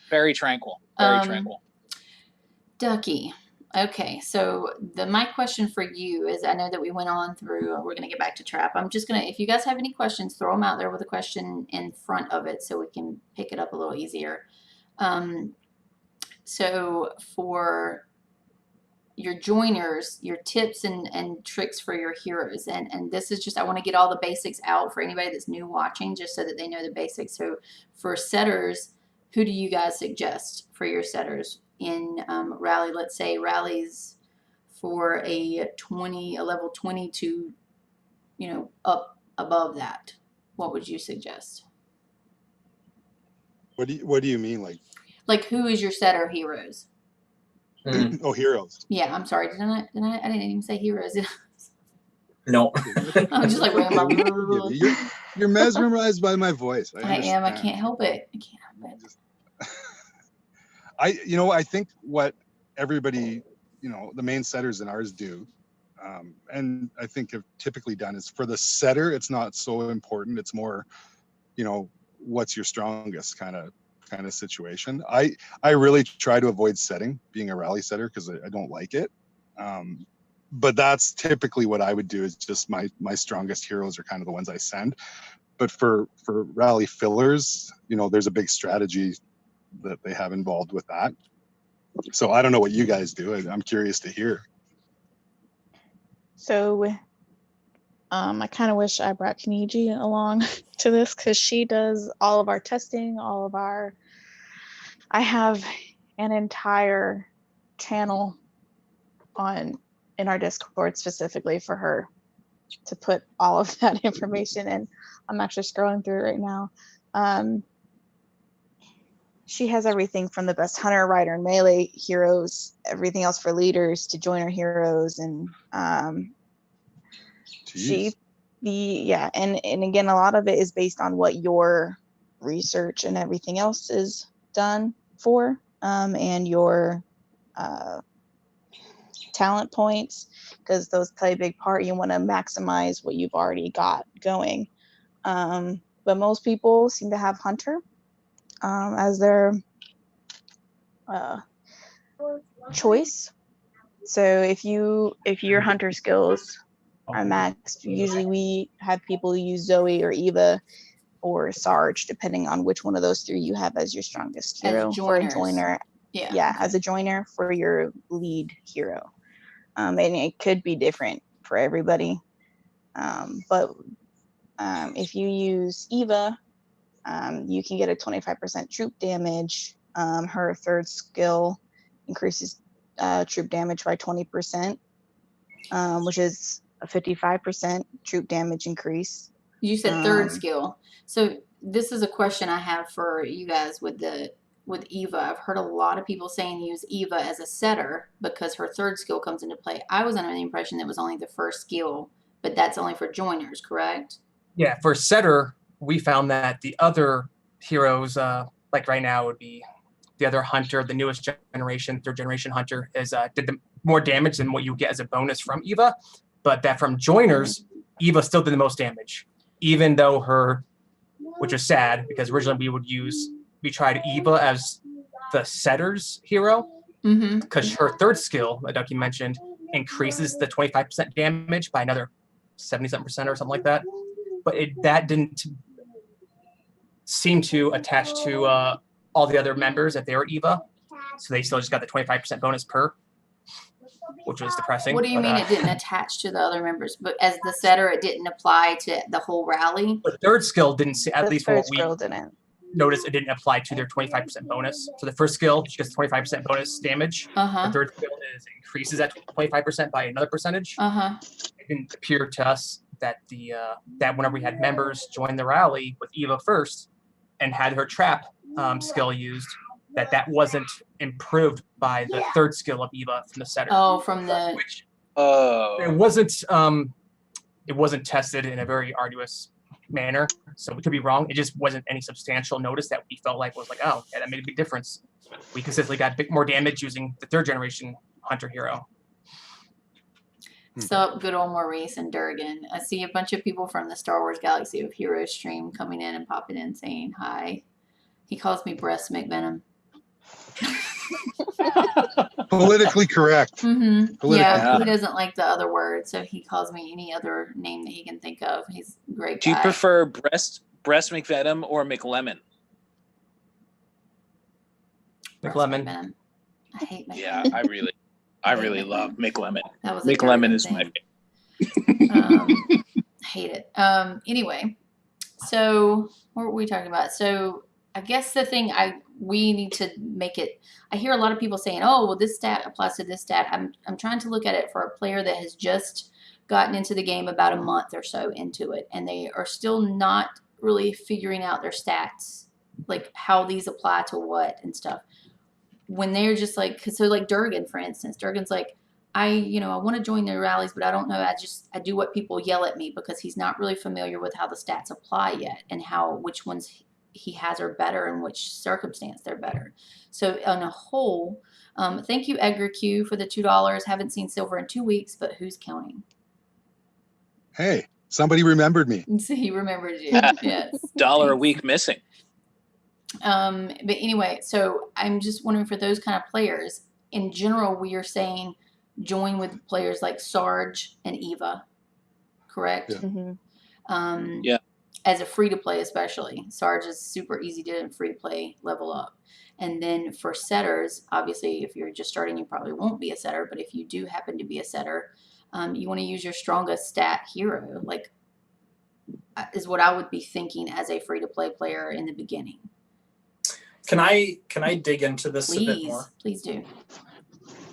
Very tranquil. Very tranquil. Ducky. Okay, so my question for you is, I know that we went on through, we're going to get back to trap. I'm just going to, if you guys have any questions, throw them out there with a question in front of it so we can pick it up a little easier. So for your joiners, your tips and tricks for your heroes, and this is just, I want to get all the basics out for anybody that's new watching, just so that they know the basics. So for setters, who do you guys suggest for your setters in rally? Let's say rallies for a level 20 to up above that. What would you suggest? What do you mean, like who is your setter heroes? Oh, heroes. Yeah, I'm sorry. Didn't I didn't even say heroes. No. I'm just like you're mesmerized by my voice. I am. I can't help it. I think what everybody, the main setters in ours do, and I think have typically done, is for the setter, it's not so important. It's more, what's your strongest kind of situation. I really try to avoid being a rally setter because I don't like it. But that's typically what I would do, is just my strongest heroes are kind of the ones I send. But for rally fillers, there's a big strategy that they have involved with that. So I don't know what you guys do. I'm curious to hear. So I kind of wish I brought Kaniji along to this, because she does all of our testing, I have an entire channel in our Discord specifically for her. to put all of that information in. I'm actually scrolling through it right now. She has everything from the best hunter, rider, and melee heroes, everything else for leaders to joiner heroes, and and again, a lot of it is based on what your research and everything else is done for, and your talent points, because those play a big part. You want to maximize what you've already got going. But most people seem to have hunter as their choice. So if your hunter skills are maxed, usually we have people use Zoe or Eva or Sarge, depending on which one of those three you have as your strongest hero for a joiner. Yeah, as a joiner for your lead hero. And it could be different for everybody. But if you use Eva, you can get a 25% troop damage. Her third skill increases troop damage by 20%, which is a 55% troop damage increase. You said third skill. So this is a question I have for you guys with Eva. I've heard a lot of people saying use Eva as a setter because her third skill comes into play. I was under the impression that was only the first skill, but that's only for joiners, correct? Yeah, for setter, we found that the other heroes, like right now, would be the other hunter, the newest generation, third generation hunter, is did the more damage than what you get as a bonus from Eva. But that from joiners, Eva still did the most damage, even though her, which is sad because originally we tried Eva as the setter's hero because her third skill, like Ducky mentioned, increases the 25% damage by another 70-something% or something like that. But that didn't seem to attach to all the other members if they were Eva. So they still just got the 25% bonus per, which was depressing. What do you mean it didn't attach to the other members? But as the setter, it didn't apply to the whole rally? The third skill didn't, at least for what we didn't. Noticed, it didn't apply to their 25% bonus. So the first skill, she gets 25% bonus damage. The third skill increases that 25% by another percentage. It didn't appear to us that that whenever we had members join the rally with Eva first and had her trap skill used, that wasn't improved by the third skill of Eva from the setter. Oh, from the it wasn't tested in a very arduous manner, so we could be wrong. It just wasn't any substantial notice that we felt like was like, oh, yeah, that made a big difference. We consistently got a bit more damage using the third generation hunter hero. So good old Maurice and Durgan. I see a bunch of people from the Star Wars Galaxy of Heroes stream coming in and popping in saying hi. He calls me Breast McVenom. Politically correct. Yeah, he doesn't like the other word, so he calls me any other name that he can think of. He's a great guy. Do you prefer breast McVenom or McLemon? McLemon. I hate McLemon. Yeah, I really love McLemon. That was McLemon is my favorite. Hate it. Anyway, so what were we talking about? So I guess the thing we need to make it. I hear a lot of people saying, "Oh, well, this stat applies to this stat." I'm trying to look at it for a player that has just gotten into the game about a month or so into it, and they are still not really figuring out their stats, like how these apply to what and stuff. When they're just like, so like Durgan, for instance, Durgan's like, I want to join their rallies, but I don't know. I do what people yell at me because he's not really familiar with how the stats apply yet and which ones he has are better and which circumstance they're better. So on a whole, thank you, Edgar Q, for the $2. Haven't seen silver in 2 weeks, but who's counting? Hey, somebody remembered me. So he remembered you. Yes. $1 a week missing. But anyway, so I'm just wondering for those kind of players, in general, we are saying join with players like Sarge and Eva, correct? Yeah. As a free-to-play especially. Sarge is super easy to free-to-play level up. And then for setters, obviously, if you're just starting, you probably won't be a setter. But if you do happen to be a setter, you want to use your strongest stat hero, like is what I would be thinking as a free-to-play player in the beginning. Can I dig into this a bit more? Please do.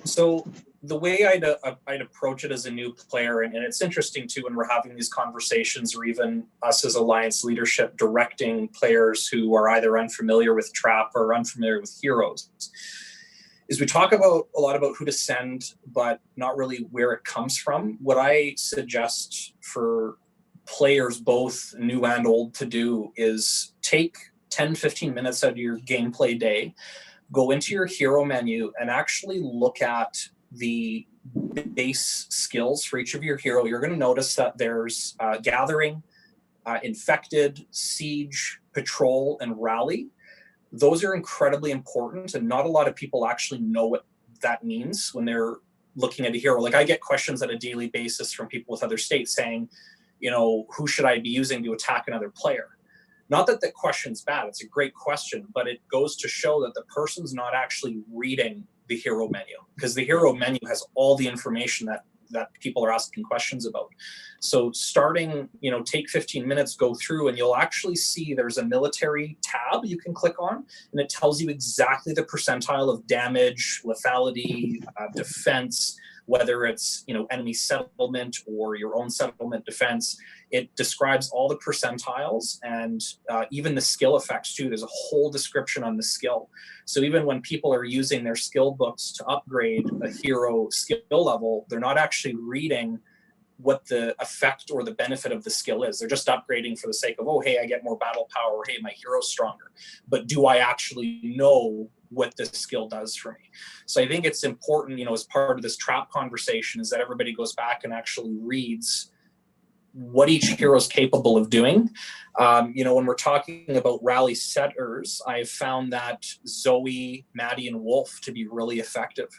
So the way I'd approach it as a new player, and it's interesting too when we're having these conversations, or even us as Alliance leadership directing players who are either unfamiliar with Trap or unfamiliar with Heroes, is we talk about a lot about who to send, but not really where it comes from. What I suggest for players, both new and old, to do is take 10-15 minutes out of your gameplay day, go into your hero menu and actually look at the base skills for each of your hero. You're going to notice that there's Gathering, Infected, Siege, Patrol, and Rally. Those are incredibly important, and not a lot of people actually know what that means when they're looking at a hero. Like, I get questions on a daily basis from people with other states saying, you know, who should I be using to attack another player? Not that the question's bad, it's a great question, but it goes to show that the person's not actually reading the hero menu, because the hero menu has all the information that people are asking questions about. So starting, you know, take 15 minutes, go through, and you'll actually see there's a military tab you can click on, and it tells you exactly the percentile of damage, lethality, defense, whether it's, you know, enemy settlement or your own settlement defense. It describes all the percentiles and even the skill effects too. There's a whole description on the skill. So even when people are using their skill books to upgrade a hero skill level, they're not actually reading what the effect or the benefit of the skill is. They're just upgrading for the sake of, oh, hey, I get more battle power, or hey, my hero's stronger. But do I actually know what this skill does for me? So I think it's important, you know, as part of this Trap conversation, is that everybody goes back and actually reads what each hero is capable of doing. You know, when we're talking about rally setters, I've found that Zoe, Maddie, and Wolf to be really effective.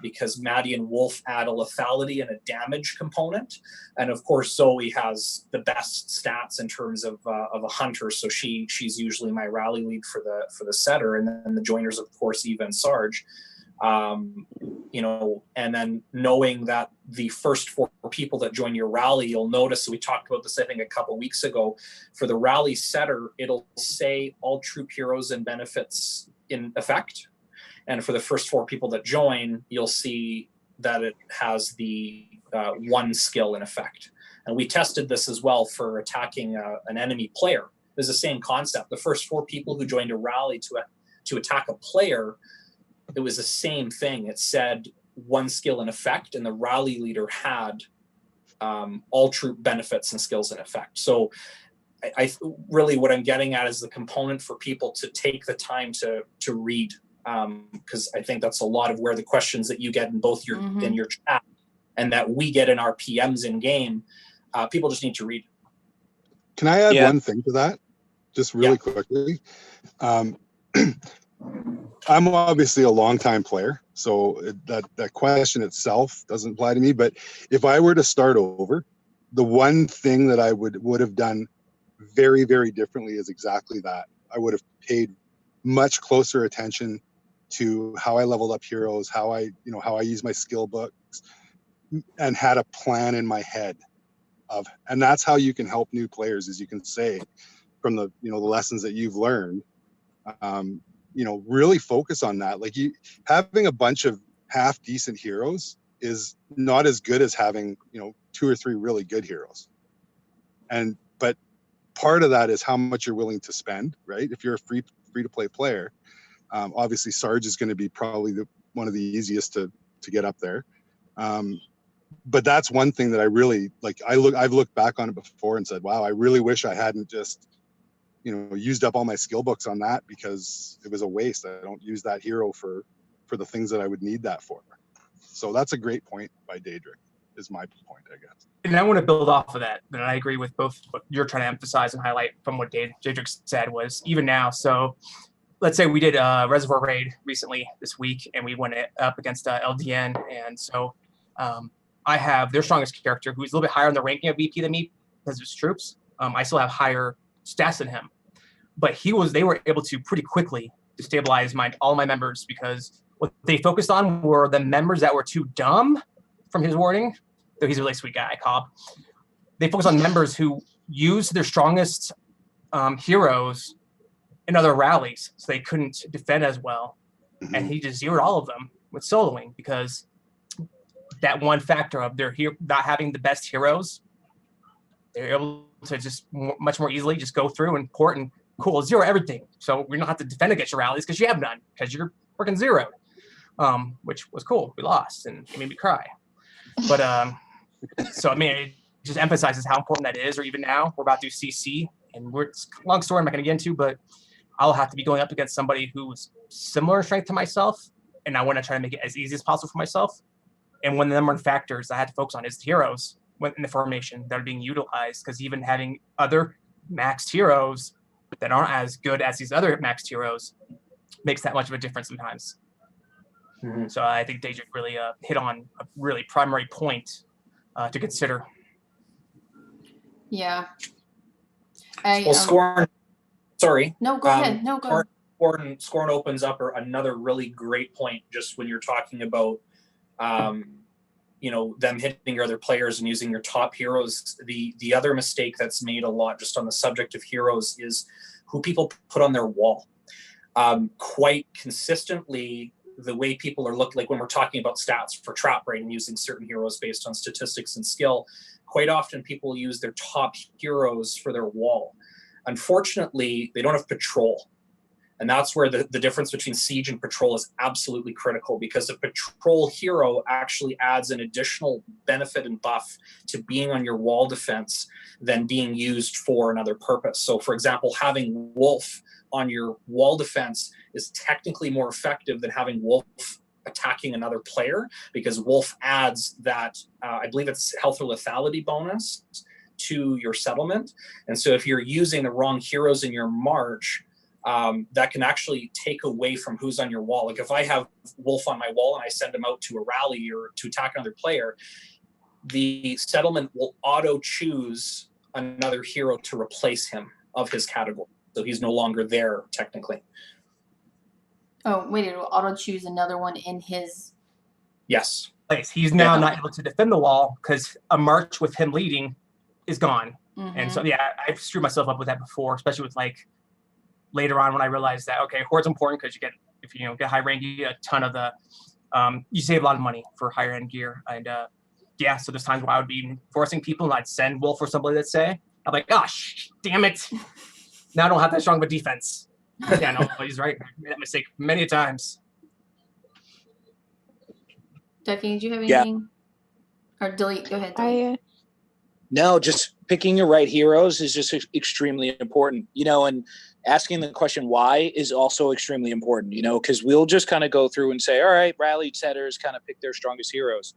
Because Maddie and Wolf add a lethality and a damage component, and of course Zoe has the best stats in terms of a hunter, so she's usually my rally lead for the setter, and then the joiners, of course, Eva and Sarge. You know, and then knowing that the first 4 people that join your rally, you'll notice, we talked about this I think a couple weeks ago, for the rally setter it'll say all troop heroes and benefits in effect. And for the first 4 people that join, you'll see that it has the 1 skill in effect. And we tested this as well for attacking an enemy player. It's the same concept. The first 4 people who joined a rally to attack a player, it was the same thing. It said 1 skill in effect, and the rally leader had all troop benefits and skills in effect. So I really, what I'm getting at is the component for people to take the time to read. Because I think that's a lot of where the questions that you get in both your in your chat and that we get in our PMs in game, people just need to read. Can I add one thing to that, just really quickly? I'm obviously a longtime player, so that question itself doesn't apply to me. But if I were to start over, the one thing that I would have done very, very differently is exactly that. I would have paid much closer attention to how I leveled up heroes, how I use my skill books, and had a plan in my head and that's how you can help new players, as you can say, from the lessons that you've learned, really focus on that. Like, having a bunch of half decent heroes is not as good as having, 2 or 3 really good heroes. But part of that is how much you're willing to spend, right? If you're a free to play player, obviously Sarge is going to be probably one of the easiest to get up there. But that's one thing that I really like. I've looked back on it before and said, wow, I really wish I hadn't just, used up all my skill books on that, because it was a waste. I don't use that hero for the things that I would need that for. So that's a great point by Daedric, is my point, I guess. And I want to build off of that. And I agree with both what you're trying to emphasize and highlight from what Daedric said was even now. So let's say we did a Reservoir Raid recently this week, and we went up against LDN. And so I have their strongest character, who's a little bit higher in the ranking of VP than me because of his troops. I still have higher stats than him. But they were able to pretty quickly destabilize all my members, because what they focused on were the members that were too dumb from his wording, though he's a really sweet guy, Cobb. They focused on members who used their strongest heroes in other rallies, so they couldn't defend as well. And he just zeroed all of them with soloing, because that one factor of their not having the best heroes, they're able to just much more easily just go through and port and cool, zero everything. So we don't have to defend against your rallies because you have none, because you're freaking zeroed, which was cool. We lost and it made me cry. But so I mean, it just emphasizes how important that is. Or even now, we're about to do CC, and it's a long story I'm not going to get into, but I'll have to be going up against somebody who's similar strength to myself, and I want to try to make it as easy as possible for myself. And one of the number one factors I had to focus on is the heroes in the formation that are being utilized, because even having other maxed heroes that aren't as good as these other maxed heroes makes that much of a difference sometimes. Mm-hmm. So I think Daedric really hit on a really primary point to consider. Yeah. Scorn. Sorry. No, go ahead. No, go. Scorn opens up another really great point just when you're talking about, them hitting your other players and using your top heroes. The other mistake that's made a lot just on the subject of heroes is who people put on their wall. Quite consistently, the way people are looking, like when we're talking about stats for trap rate and using certain heroes based on statistics and skill, quite often people use their top heroes for their wall. Unfortunately, they don't have patrol. And that's where the difference between siege and patrol is absolutely critical, because a patrol hero actually adds an additional benefit and buff to being on your wall defense than being used for another purpose. So for example, having Wolf on your wall defense is technically more effective than having Wolf attacking another player, because Wolf adds that, I believe it's health or lethality bonus to your settlement. And so if you're using the wrong heroes in your march, that can actually take away from who's on your wall. Like if I have Wolf on my wall and I send him out to a rally or to attack another player, the settlement will auto choose another hero to replace him of his category. So he's no longer there technically. Oh, wait, it will auto choose another one in his. Yes. Place. He's now not able to defend the wall because a march with him leading is gone. Mm-hmm. And so, yeah, I've screwed myself up with that before, especially with like later on when I realized that, okay, Horde's important because if you get high rank, you get a ton of the, you save a lot of money for higher end gear. And yeah, so there's times where I would be forcing people and I'd send Wolf or somebody that say, I'm like, gosh, damn it. Now I don't have that strong of a defense. Yeah, no, he's right. I made that mistake many times. Ducky, did you have anything? Yeah. Or delete? Go ahead. Delete. No, just picking your right heroes is just extremely important, and asking the question why is also extremely important, because we'll just kind of go through and say, all right, rally setters kind of pick their strongest heroes.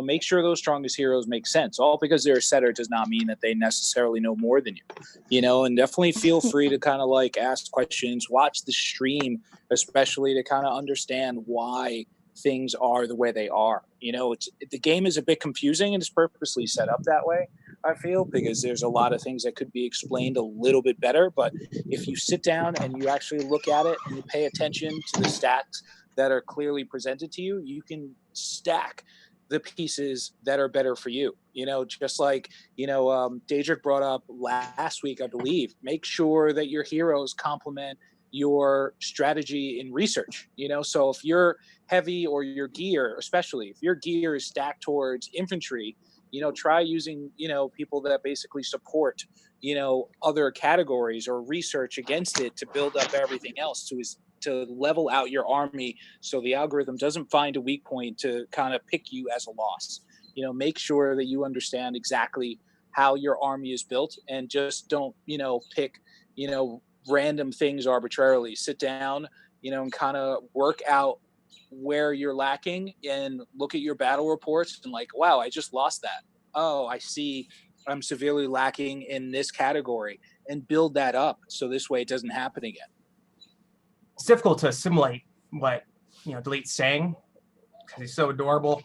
Make sure those strongest heroes make sense. All because they're a setter does not mean that they necessarily know more than you, and definitely feel free to kind of like ask questions, watch the stream, especially to kind of understand why things are the way they are. The game is a bit confusing and it's purposely set up that way, I feel, because there's a lot of things that could be explained a little bit better. But if you sit down and you actually look at it and you pay attention to the stats that are clearly presented to you, you can stack the pieces that are better for you. Just like, Daedric brought up last week, I believe, make sure that your heroes complement your strategy in research. So if you're heavy or your gear, especially if your gear is stacked towards infantry, try using, people that basically support, other categories or research against it to build up everything else to level out your army so the algorithm doesn't find a weak point to kind of pick you as a loss. Make sure that you understand exactly how your army is built and just don't, pick, random things arbitrarily. Sit down, and kind of work out where you're lacking and look at your battle reports and like, wow, I just lost that. Oh, I see I'm severely lacking in this category, and build that up so this way it doesn't happen again. It's difficult to assimilate what Delete's saying because he's so adorable.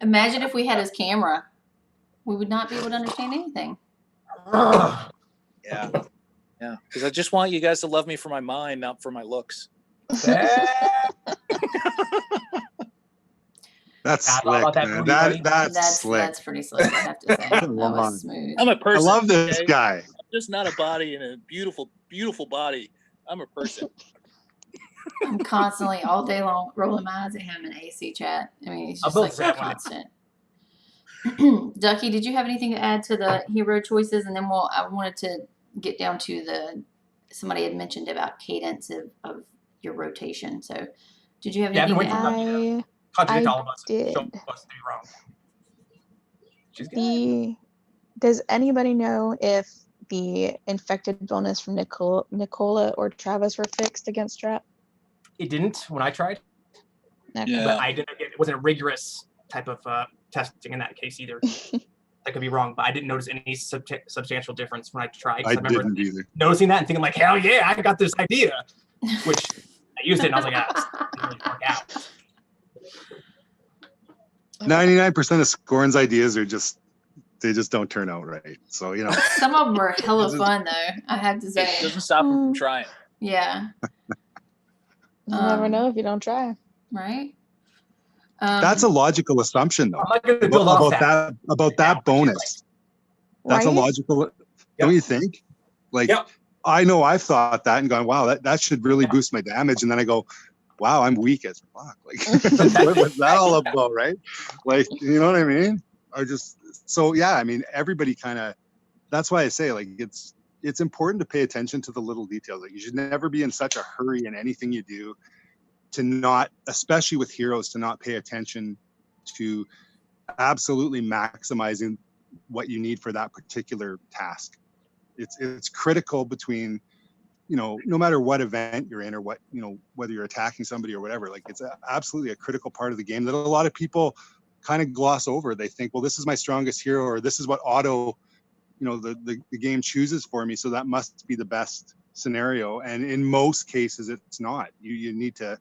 Imagine if we had his camera, we would not be able to understand anything. Yeah, because I just want you guys to love me for my mind, not for my looks. That's slick, man. That's slick. That's pretty slick, I have to say. That was smooth. I'm a person. I love this guy. I'm just not a body and a beautiful, beautiful body. I'm a person. I'm constantly all day long rolling my eyes at him in AC chat. I mean, he's I'll just build like that one. constant. Ducky, did you have anything to add to the hero choices? And then I wanted to get down to somebody had mentioned about cadence of your rotation. So did you have Yeah, I've been anything to waiting add? for Ducky to I contradict all of us and did. show us to be wrong. She's good. Does anybody know if the infected bonus from Nicola or Travis were fixed against trap? It didn't when I tried, Okay. Yeah. but I didn't. It wasn't a rigorous type of testing in that case either. I could be wrong, but I didn't notice any substantial difference when I tried. I remember didn't either. noticing that and thinking like, hell yeah, I got this idea, which I used it and I was like, ah, it didn't really work out. 99% of Scorn's ideas are they just don't turn out right. So, you know. Some of them are hella fun though, I have to It say. doesn't stop him from trying. Yeah. You never know if you don't try. Right? That's a logical assumption, though. I'm not going to build off about that bonus. That's a Right? logical, don't you think? Like, Yep. I know I've thought that and gone, wow, that should really boost my damage. And then I go, wow, I'm weak as fuck. Like, what was that all about, right? Like, you know what I mean? So yeah, I mean, everybody kind of, that's why I say, like, it's important to pay attention to the little details. Like, you should never be in such a hurry in anything you do, to not, especially with heroes, to not pay attention to absolutely maximizing what you need for that particular task. It's critical between, you know, no matter what event you're in or what, you know, whether you're attacking somebody or whatever, like it's absolutely a critical part of the game that a lot of people kind of gloss over. They think, well, this is my strongest hero, or this is what auto, you know, the game chooses for me, so that must be the best scenario. And in most cases, it's not. You need to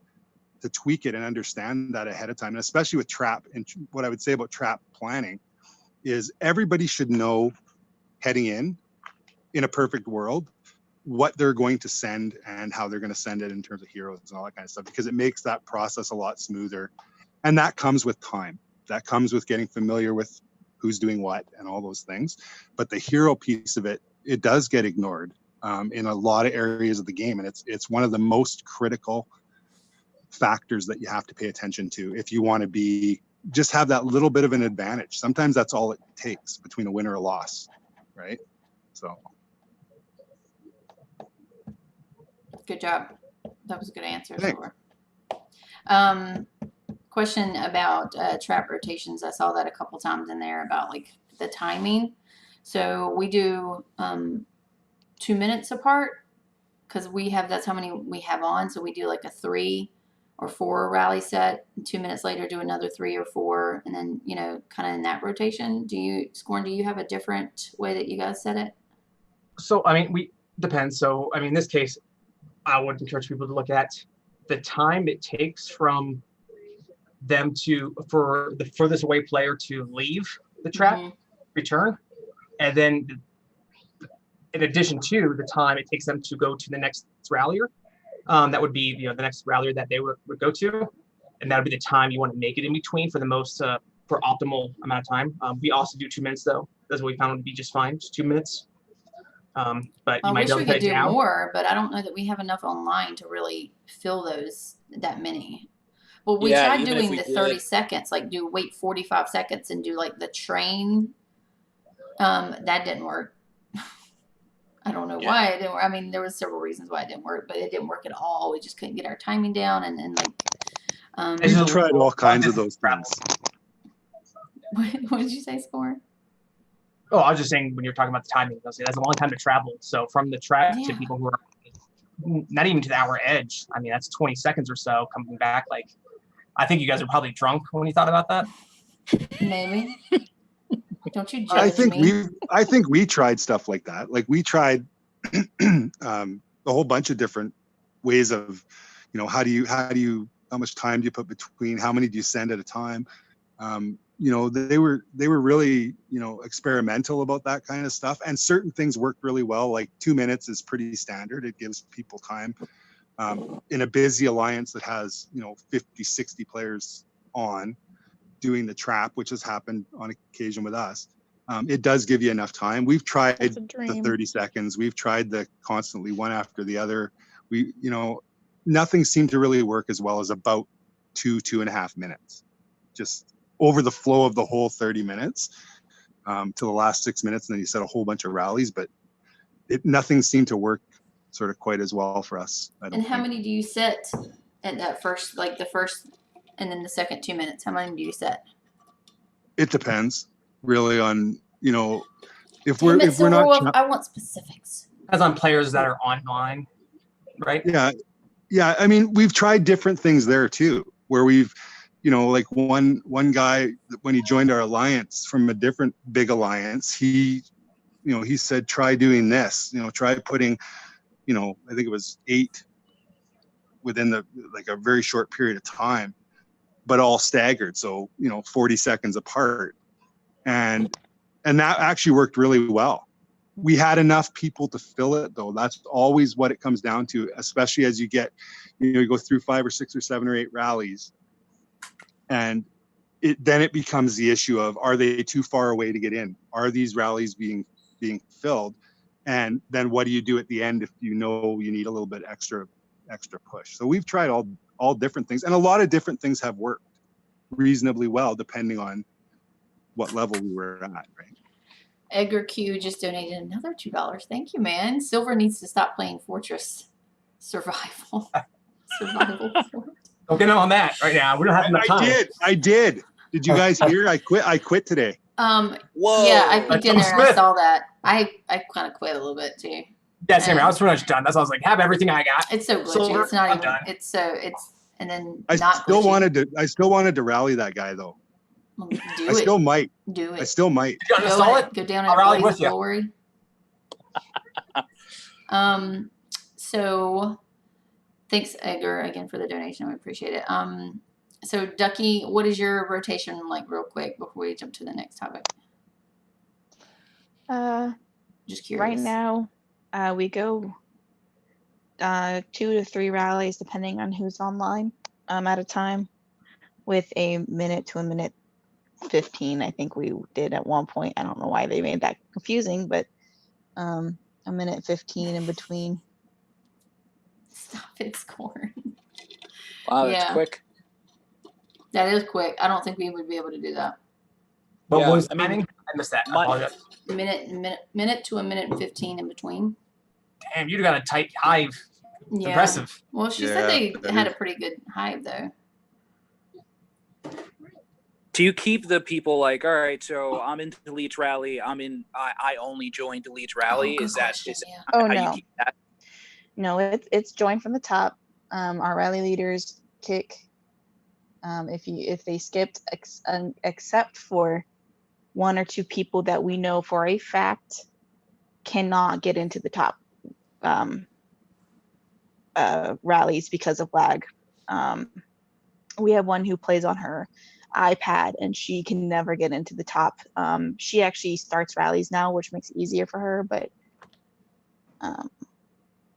tweak it and understand that ahead of time. And especially with trap, and what I would say about trap planning is everybody should know heading in a perfect world, what they're going to send and how they're going to send it in terms of heroes and all that kind of stuff, because it makes that process a lot smoother. And that comes with time. That comes with getting familiar with who's doing what and all those things. But the hero piece of it, it does get ignored in a lot of areas of the game. And it's one of the most critical factors that you have to pay attention to if you want to just have that little bit of an advantage. Sometimes that's all it takes between a win or a loss, right? So Good job. That was a good answer. Thanks. Question about trap rotations. I saw that a couple times in there about like the timing. So we do 2 minutes apart because that's how many we have on. So we do like a 3 or 4 rally set. And 2 minutes later, do another 3 or 4, and then, you know, kind of in that rotation. Scorn, do you have a different way that you guys set it? So, I mean, depends. So, I mean, in this case, I would encourage people to look at the time it takes from them for the furthest away player to leave the trap, return, and then in addition to the time it takes them to go to the next rallier, that would be, you know, the next rallier that they would go to, and that would be the time you want to make it in between for the most for optimal amount of time. We also do 2 minutes though. That's what we found would be just fine, just 2 minutes. But you I might wish be able we to could cut it do down. more, but I don't know that we have enough online to really fill that many. Well, we Yeah, tried even if doing we the did- 30 seconds, like wait 45 seconds and do like the train. That didn't work. I don't know why it didn't work. I mean, there was several reasons why it didn't work, but it didn't work at all. We just couldn't get our timing down, and like. we've tried all kinds of those things. What did you say, Score? Oh, I was just saying when you're talking about the timing, that's a long time to travel. So from the trap to people who are not even to the hour edge, I mean, that's 20 seconds or so coming back. Like, I think you guys are probably drunk when you thought about that. Maybe. Don't you judge me? I think we tried stuff like that. Like we tried a whole bunch of different ways of, you know, how much time do you put between, how many do you send at a time? You know, they were really, you know, experimental about that kind of stuff. And certain things worked really well. Like 2 minutes is pretty standard. It gives people time in a busy alliance that has, you know, 50, 60 players on doing the trap, which has happened on occasion with us. It does give you enough time. We've tried the 30 seconds. We've tried the constantly one after the other. We, you know, nothing seemed to really work as well as about 2.5 minutes, just over the flow of the whole 30 minutes to the last 6 minutes. And then you set a whole bunch of rallies, but nothing seemed to work sort of quite as well for us. I don't And how think. many do you set at that first, like the first and then the second 2 minutes? How many do you set? It depends really on, if Damn we're it, Silver not Wolf, I want specifics. As on players that are online, right? Yeah. I mean, we've tried different things there too, where we've, like one guy, when he joined our alliance from a different big alliance, he said, try doing this, try putting, I think it was 8 within a very short period of time, but all staggered. So, 40 seconds apart. And that actually worked really well. We had enough people to fill it though. That's always what it comes down to, especially as you get, you go through 5 or 6 or 7 or 8 rallies. And then it becomes the issue of, are they too far away to get in? Are these rallies being filled? And then what do you do at the end if you need a little bit extra push? So we've tried all different things, and a lot of different things have worked reasonably well depending on what level we were at, right? Edgar Q just donated another $2. Thank you, man. Silver needs to stop playing Fortress Survival. Don't get on that right now. We don't have enough time. I did. Did you guys hear? I quit today. Whoa. Yeah, I peeked in there and I Smith. saw that. I kind of quit a little bit too. Yeah, same here. I was pretty much done. That's why I was like, have everything I got. It's so glitchy. Silver, It's not I'm even. done. It's and then I not still glitchy. wanted to rally that guy though. Do I still might. Do it. I still might. Did you uninstall it? Go down I'll and rally blaze with you. glory. So thanks, Edgar, again for the donation. We appreciate it. So Ducky, what is your rotation like, real quick, before we jump to the next topic? Just curious. Right now, we go 2 to 3 rallies depending on who's online at a time, with a minute to a minute 15. I think we did at one point. I don't know why they made that confusing, but a minute 15 in between. Stop it, Scorn. Wow, that's Yeah. quick. That is quick. I don't think we would be able to do that. But Yeah, what was I mean, I missed that. I my- apologize. Minute to a minute and 15 in between. Damn, you got a tight hive. It's Yeah. impressive. Well, she Yeah, said they that had is- a pretty good hive though. Do you keep the people like, all right, so I'm in Delete Rally. I only join Delete Rally. Oh, is good that question, is yeah. Oh, how no. you keep that? No, it's joined from the top. Our rally leaders kick if they skipped, except for 1 or 2 people that we know for a fact cannot get into the top rallies because of lag. We have one who plays on her iPad and she can never get into the top. She actually starts rallies now, which makes it easier for her, but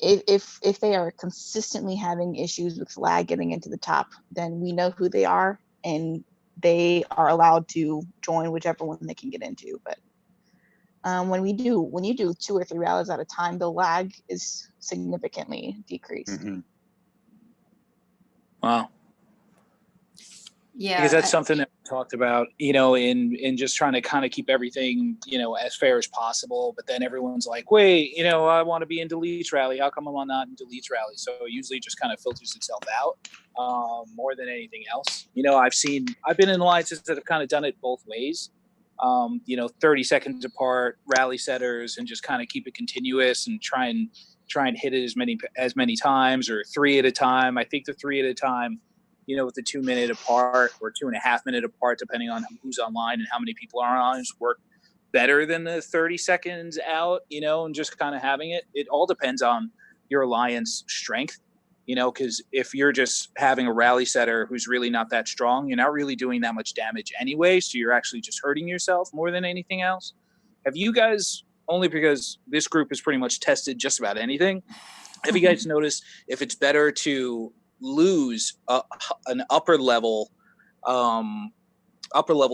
if they are consistently having issues with lag getting into the top, then we know who they are and they are allowed to join whichever one they can get into. But when you do 2 or 3 rallies at a time, the lag is significantly decreased. Mm-hmm. Wow. Yeah. Because that's something that we talked about, in just trying to kind of keep everything, as fair as possible. But then everyone's like, wait, I want to be in Delete Rally. How come I'm not in Delete Rally? So it usually just kind of filters itself out more than anything else. I've been in alliances that have kind of done it both ways. 30 seconds apart, rally setters, and just kind of keep it continuous and try and hit it as many times, or 3 at a time. I think the 3 at a time, with the 2 minute apart or 2.5 minute apart, depending on who's online and how many people are on, just work better than the 30 seconds out, and just kind of having it. It all depends on your alliance strength, because if you're just having a rally setter who's really not that strong, you're not really doing that much damage anyway. So you're actually just hurting yourself more than anything else. Have you guys, only because this group has pretty much tested just about anything, have you guys noticed if it's better to lose an upper level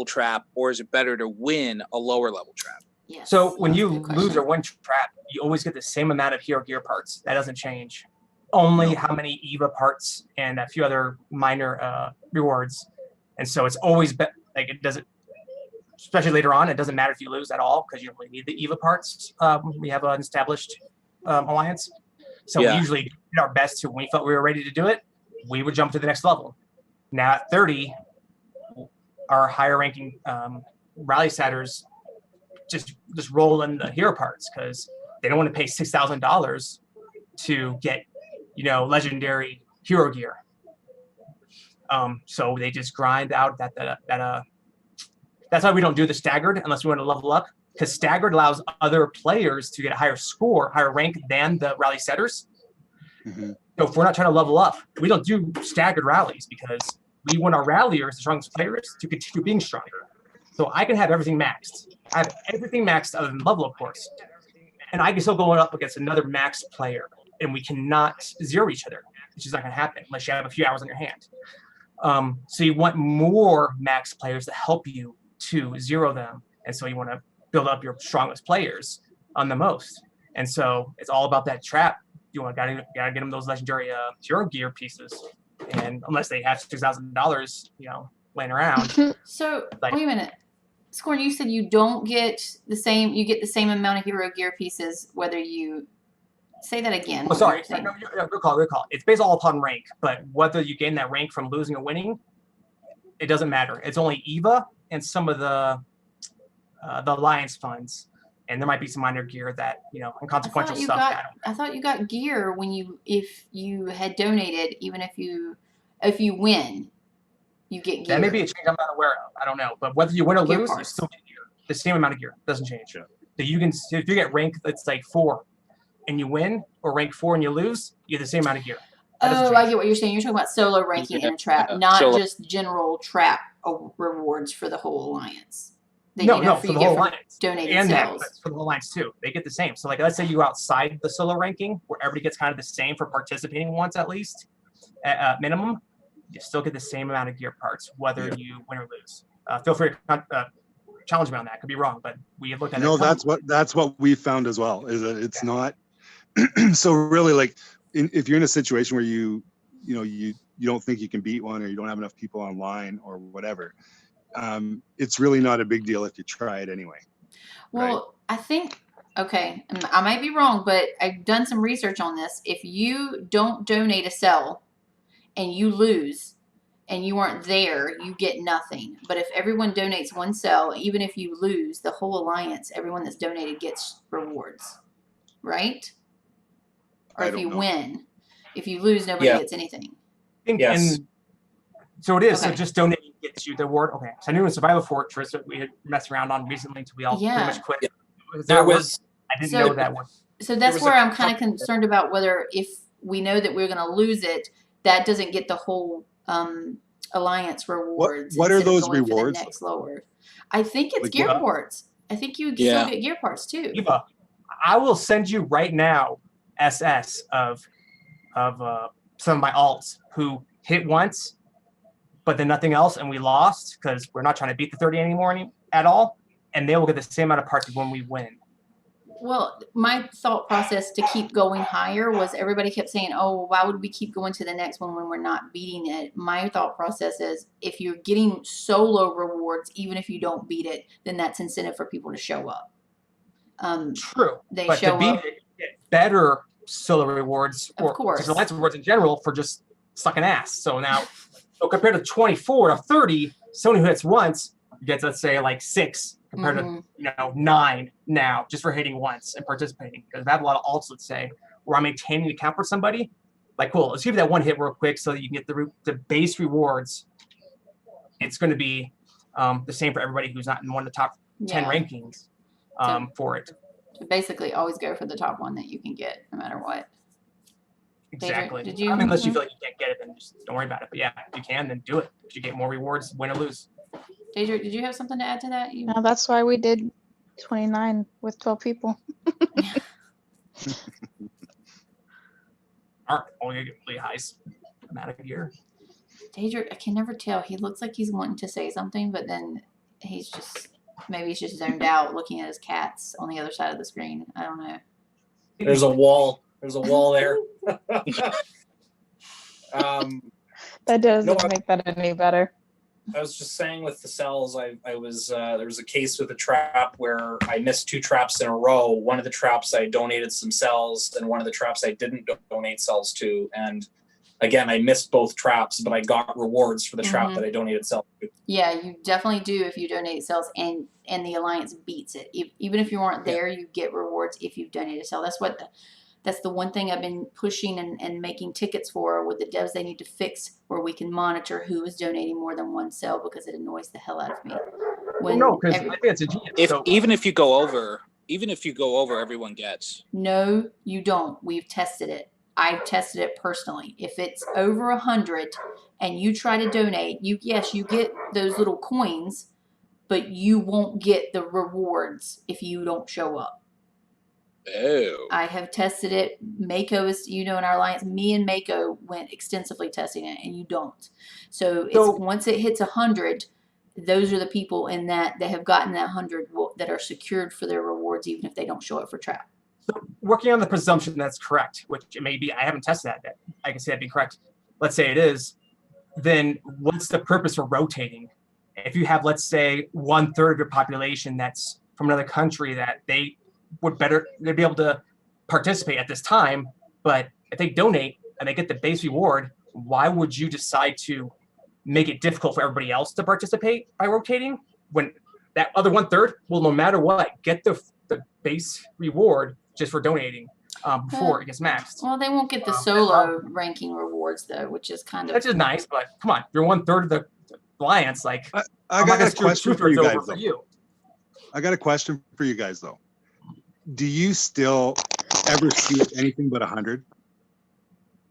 trap, or is it better to win a lower level trap? Yes. So when That's a you good question. lose or win trap, you always get the same amount of hero gear parts. That doesn't change. only how many EVA parts and a few other minor rewards. And so it's always like it doesn't, especially later on, it doesn't matter if you lose at all because you don't really need the EVA parts. We have an established alliance. So we usually did our best to, when we felt we were ready to do it, we would jump to the next level. Now at 30, our higher ranking rally setters just roll in the hero parts because they don't want to pay $6,000 to get, legendary hero gear. So they just grind out that that's why we don't do the staggered unless we want to level up, because staggered allows other players to get a higher score, higher rank than the rally setters. Mm-hmm. So if we're not trying to level up, we don't do staggered rallies because we want our ralliers, the strongest players, to continue being stronger. So I can have everything maxed. I have everything maxed other than level, of course. And I can still go up against another maxed player, and we cannot zero each other. It's just not going to happen unless you have a few hours on your hand. So you want more max players to help you to zero them. And so you want to build up your strongest players on the most. And so it's all about that trap. You gotta get them those legendary hero gear pieces. And unless they have $6,000, laying around. So wait a minute. Scorn, you said you don't get the same, you get the same amount of hero gear pieces whether you say that again. Oh, sorry. No, good call. It's based all upon rank, but whether you gain that rank from losing or winning, it doesn't matter. It's only EVA and some of the alliance funds, and there might be some minor gear that inconsequential stuff. I thought you got gear if you had donated, even if you win, you get gear. That may be a change I'm not aware of. I don't know, but whether you win or lose, you still get gear. The same amount of gear doesn't change. So you can, if you get rank that's like 4. And you win, or rank 4 and you lose, you get the same amount of gear. Oh, I get what you're saying. You're talking about solo ranking in a trap, not just general trap rewards for the whole alliance. No, for the whole alliance. Donated and cells. That, for the whole alliance too. They get the same. So like, let's say you go outside the solo ranking, where everybody gets kind of the same for participating once at least, at minimum, you still get the same amount of gear parts, whether you win or lose. Feel free to challenge me on that. Could be wrong, but we have looked at it. No, that's what we found as well, is that it's not. So really, like, if you're in a situation where you don't think you can beat one, or you don't have enough people online or whatever, it's really not a big deal if you try it anyway. Well, right? I think, okay, I might be wrong, but I've done some research on this. If you don't donate a cell and you lose and you aren't there, you get nothing. But if everyone donates one cell, even if you lose, the whole alliance, everyone that's donated gets rewards, right? Or if you win. If you lose, nobody gets anything. Yes. And so it is. Okay. So just donating gets you the award. Okay. So I knew in Survival Fortress that we had messed around on recently until we all pretty much quit. Yeah. I didn't know that one. So that's where I'm kind of concerned about whether, if we know that we're going to lose it, that doesn't get the whole alliance rewards. What are those rewards? Next lower. I think it's gear parts. I think you still get gear parts too. Eva, I will send you right now SS of some of my alts who hit once, but then nothing else, and we lost because we're not trying to beat the 30 anymore at all, and they will get the same amount of parts when we win. Well, my thought process to keep going higher was, everybody kept saying, oh, why would we keep going to the next one when we're not beating it? My thought process is, if you're getting solo rewards, even if you don't beat it, then that's incentive for people to show up. True. But show to beat up. It, get better solo rewards, or alliance rewards in general, for just sucking ass. So now, compared to 24 or 30, someone who hits once gets, let's say, like 6 compared to 9 now, just for hitting once and participating. Because I have a lot of alts, let's say, where I'm maintaining the account for somebody. Like, cool, let's give you that one hit real quick so that you can get the base rewards. It's going to be the same for everybody who's not in one of the top 10 rankings for it. Basically, always go for the top one that you can get, no matter what. Exactly. Did you, unless you feel like you can't get it, then just don't worry about it. But yeah, if you can, then do it. If you get more rewards, win or lose. Deidre, did you have something to add to that? No, that's why we did 29 with 12 people. Aren't only really high amount of gear. Deidre, I can never tell. He looks like he's wanting to say something, but then he's just, maybe he's just zoned out looking at his cats on the other side of the screen. I don't know. There's a wall. There's a wall there. That doesn't No, make that any better. I was just saying with the cells, I was there was a case with a trap where I missed 2 traps in a row. One of the traps I donated some cells, and one of the traps I didn't donate cells to. And again, I missed both traps, but I got rewards for the trap that I donated cells to. Yeah, you definitely do if you donate cells, and the Alliance beats it. Even if you weren't there, you get rewards if you've donated a cell. That's the one thing I've been pushing and making tickets for with the devs. They need to fix where we can monitor who is donating more than 1 cell, because it annoys the hell out of me. No, because I think it's a genius. Even if you go over, everyone gets. No, you don't. We've tested it. I've tested it personally. If it's over 100 and you try to donate, you get those little coins, but you won't get the rewards if you don't show up. Oh. I have tested it. Mako is, in our Alliance, me and Mako went extensively testing it, and you don't. So once it hits 100, those are the people in that have gotten that 100 that are secured for their rewards, even if they don't show up for trap. So working on the presumption that's correct, which it may be, I haven't tested that yet. I can say that'd be correct. Let's say it is. Then what's the purpose for rotating? If you have, let's say, 1/3 of your population that's from another country that they'd be able to participate at this time, but if they donate and they get the base reward, why would you decide to make it difficult for everybody else to participate by rotating when that other 1/3 will, no matter what, get the base reward just for donating before it gets maxed? Well, they won't get the solo ranking rewards though, which is kind of, that's just nice, but come on, you're 1/3 of the Alliance. Like, I got a question for you guys. I got a question for you guys though. Do you still ever see anything but 100?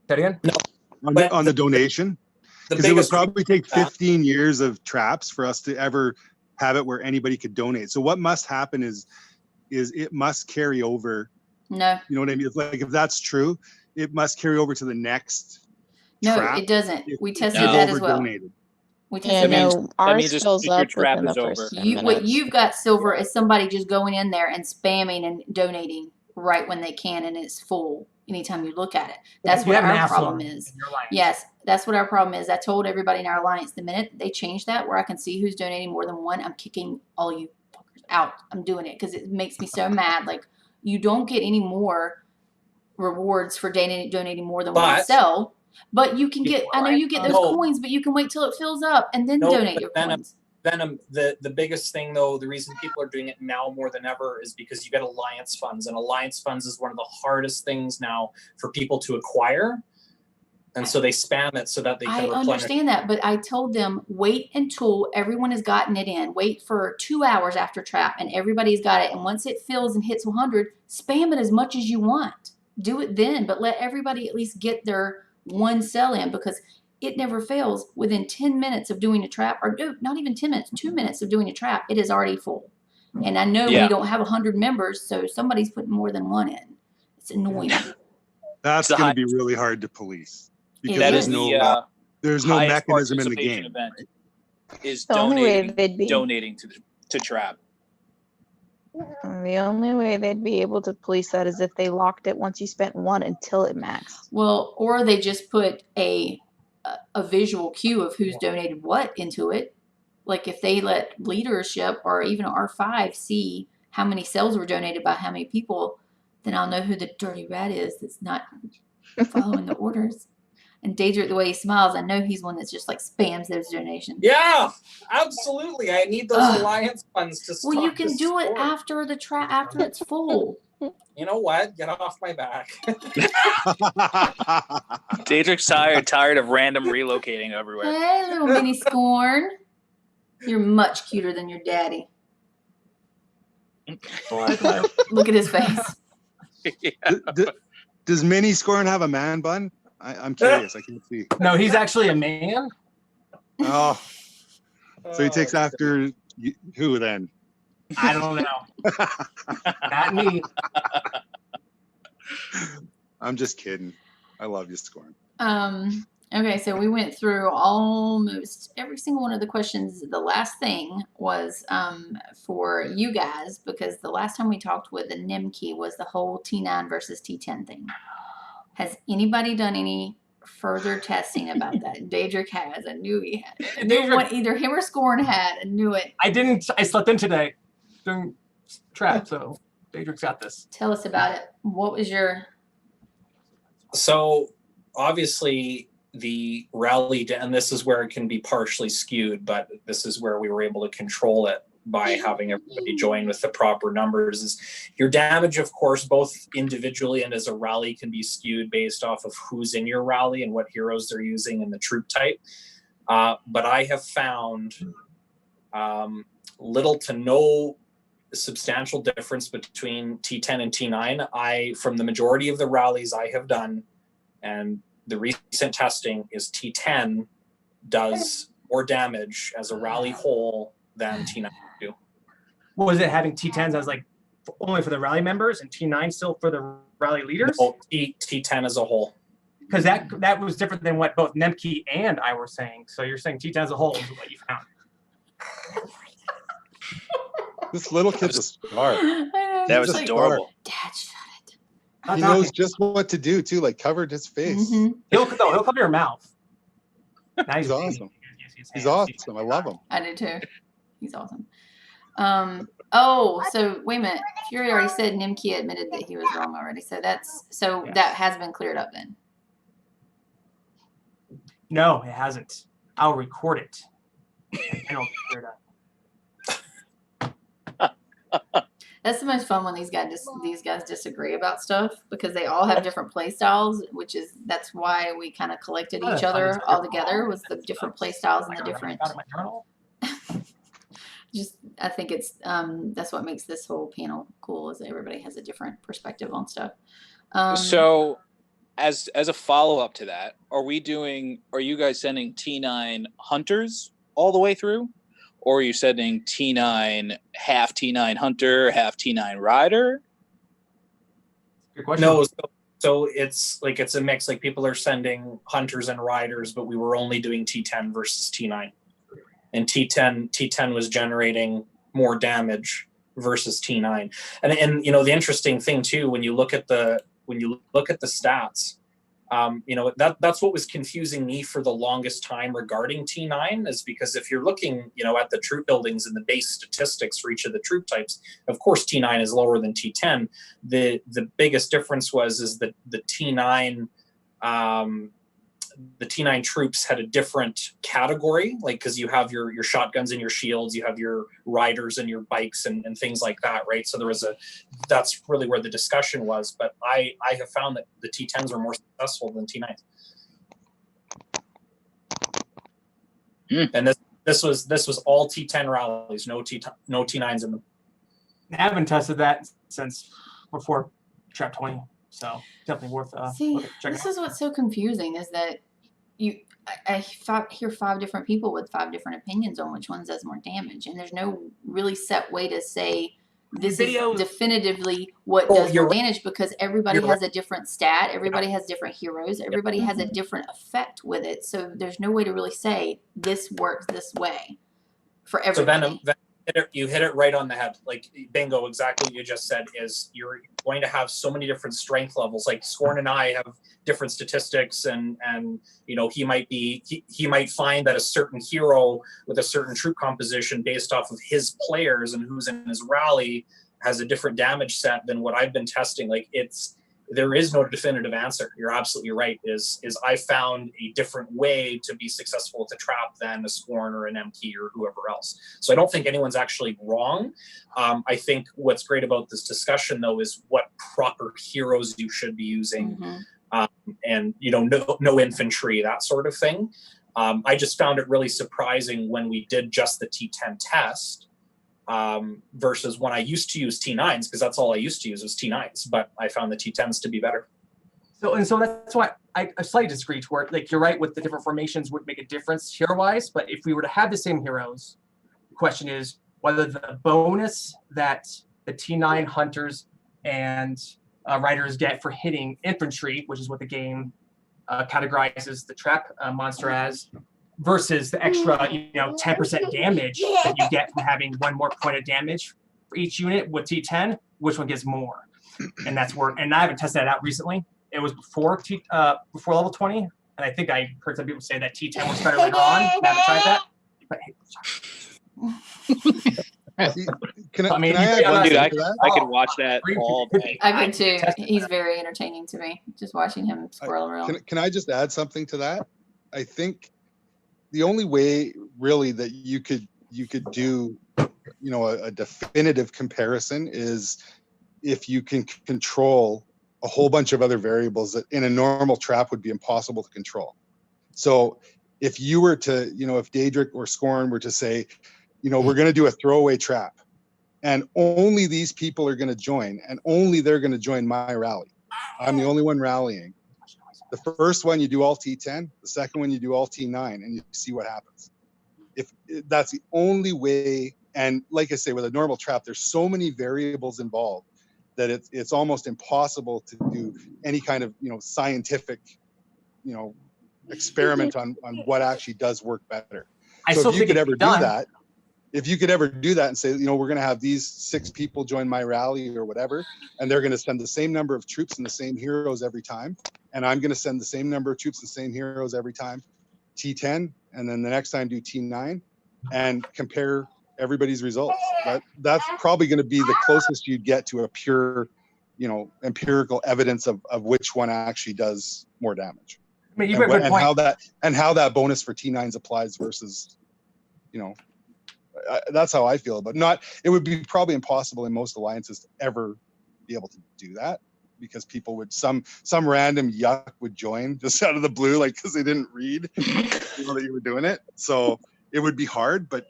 That again? No. On the donation? Because it would probably take 15 years of traps for us to ever have it where anybody could donate. So what must happen is it must carry over. no. You know what I mean? It's like, if that's true, it must carry over to the next trap. It doesn't. We tested No. that as well. Donated. We Yeah, tested that. no, ours means just fills your up trap within the is over. first 10 minutes. What you've got, Silver, is somebody just going in there and spamming and donating right when they can, and it's full anytime you look at it. That's You what have an our asshole problem in is. your Alliance. Yes, that's what our problem is. I told everybody in our Alliance, the minute they change that where I can see who's donating more than 1, I'm kicking all you fuckers out. I'm doing it because it makes me so mad. Like, you don't get any more rewards for donating more than 1 cell. But you can get, I know you get those coins, but you can wait till it fills up and then donate your coins. Venom, the biggest thing though, the reason people are doing it now more than ever is because you get Alliance funds, and Alliance funds is one of the hardest things now for people to acquire. And so they spam it so that they can replenish. I understand that, but I told them, wait until everyone has gotten it in. Wait for 2 hours after trap and everybody's got it. And once it fills and hits 100, spam it as much as you want. Do it then, but let everybody at least get their 1 cell in, because it never fails. Within 10 minutes of doing a trap, or no, not even 10 minutes, 2 minutes of doing a trap, it is already full. And I know we don't have 100 members, so somebody's putting more than 1 in. It's annoying. That's going to be really hard to police, because there's no mechanism in the game. Event is the only way they'd be donating to trap. The only way they'd be able to police that is if they locked it once you spent 1 until it maxed. Well, or they just put a visual cue of who's donated what into it. Like if they let leadership or even R5 see how many cells were donated by how many people, then I'll know who the dirty rat is that's not following the orders. And Daedric, the way he smiles, I know he's one that's just like spams those donations. Yeah, absolutely. I need those Alliance funds to stop. Well, you can do it after the trap, after it's full. You know what? Get off my back. Daedric's tired of random relocating everywhere. Hey, little mini Scorn. You're much cuter than your daddy. Look at his face. Does Mini Scorn have a man bun? I'm curious. I can't see. No, he's actually a man. Oh, so he takes after who then? I don't know. Not me. I'm just kidding. I love you, Scorn. Okay, so we went through almost every single one of the questions. The last thing was for you guys, because the last time we talked with the NIMKey was the whole T9 versus T10 thing. Has anybody done any further testing about that? Daedric has. I knew he had. I knew what either him or Scorn had. I knew it. I didn't. I slept in today during trap, so Daedric's got this. Tell us about it. What was your... So obviously the rally, and this is where it can be partially skewed, but this is where we were able to control it by having everybody join with the proper numbers, is your damage, of course, both individually and as a rally can be skewed based off of who's in your rally and what heroes they're using and the troop type. But I have found little to no substantial difference between T10 and T9. From the majority of the rallies I have done, and the recent testing, is T10 does more damage as a rally whole than T9 do. Was it having T10s as like only for the rally members and T9 still for the rally leaders? No, T10 as a whole. Because that was different than what both Nemke and I were saying. So you're saying T10 as a whole is what you found. This little kid's a star. That was adorable. Dad, shut it. He knows just what to do too, like covered his face. He'll cover your mouth. Now He's awesome. He's awesome. I love him. I do too. He's awesome. Oh, so wait a minute. Fury already said Nimke admitted that he was wrong already. So that has been cleared up then. No, it hasn't. I'll record it. And I'll clear it up. That's the most fun when these guys disagree about stuff, because they all have different play styles, that's why we kind of collected each other all together, was the different play styles and the different. I think it's that's what makes this whole panel cool, is that everybody has a different perspective on stuff. So as a follow-up to that, are you guys sending T9 hunters all the way through? Or are you sending T9, half T9 hunter, half T9 rider? Good question. No, so it's a mix. Like, people are sending hunters and riders, but we were only doing T10 versus T9. And T10 was generating more damage versus T9. And you know, the interesting thing too, when you look at the stats, you know, that's what was confusing me for the longest time regarding T9, is because if you're looking, you know, at the troop buildings and the base statistics for each of the troop types, of course T9 is lower than T10. The biggest difference is that the T9 troops had a different category, like, because you have your shotguns and your shields, you have your riders and your bikes and things like that, right? So that's really where the discussion was. But I have found that the T10s are more successful than T9s. And this was all T10 rallies, no T9s in them. I haven't tested that since before Trap 20, so definitely worth checking out. This is what's so confusing, is that I hear 5 different people with 5 different opinions on which one does more damage, and there's no really set way to say this is definitively what does more damage, because everybody has a different stat, everybody has different heroes, everybody has a different effect with it, so there's no way to really say this works this way for everybody. So Venom, you hit it right on the head. Like, bingo, exactly what you just said, is you're going to have so many different strength levels. Like, Scorn and I have different statistics, and you know, he might find that a certain hero with a certain troop composition based off of his players and who's in his rally has a different damage set than what I've been testing. Like, there is no definitive answer. You're absolutely right. Is I found a different way to be successful with a trap than a Scorn or an MT or whoever else. So I don't think anyone's actually wrong. I think what's great about this discussion, though, is what proper heroes you should be using, and you know, no infantry, that sort of thing. I just found it really surprising when we did just the T10 test. Versus when I used to use T9s, because that's all I used to use was T9s, but I found the T10s to be better. So that's why I slightly disagree, to where, like, you're right, with the different formations would make a difference hero-wise, but if we were to have the same heroes, the question is whether the bonus that the T9 hunters and riders get for hitting infantry, which is what the game categorizes the trap monster as, versus the extra 10% damage that you get from having one more point of damage for each unit with T10. Which one gives more? And that's where. And I haven't tested that out recently. It was before level 20, and I think I heard some people say that T10 was better later on. I haven't tried that. But Can I Dude, add one thing I to that? can watch that all day. I could too. He's very entertaining to me, just watching him squirrel around. Can I just add something to that? I think the only way really that you could do, a definitive comparison is if you can control a whole bunch of other variables that in a normal trap would be impossible to control. So if you were to, if Daedric or Scorn were to say, we're going to do a throwaway trap and only these people are going to join and only they're going to join my rally. I'm the only one rallying. The first one you do all T10, the second one you do all T9, and you see what happens. If that's the only way, and like I say, with a normal trap, there's so many variables involved that it's almost impossible to do any kind of scientific experiment on what actually does work better. So if you could ever do that and say, we're going to have these 6 people join my rally or whatever, and they're going to send the same number of troops and the same heroes every time, and I'm going to send the same number of troops and the same heroes every time, T10, and then the next time do T9, and compare everybody's results. That's probably going to be the closest you'd get to a pure, empirical evidence of which one actually does more damage. I mean, how that bonus for T9s applies versus, that's how I feel. But it would be probably impossible in most alliances to ever be able to do that, because people would some random yuck would join just out of the blue, like because they didn't read that you were doing it. So it would be hard, but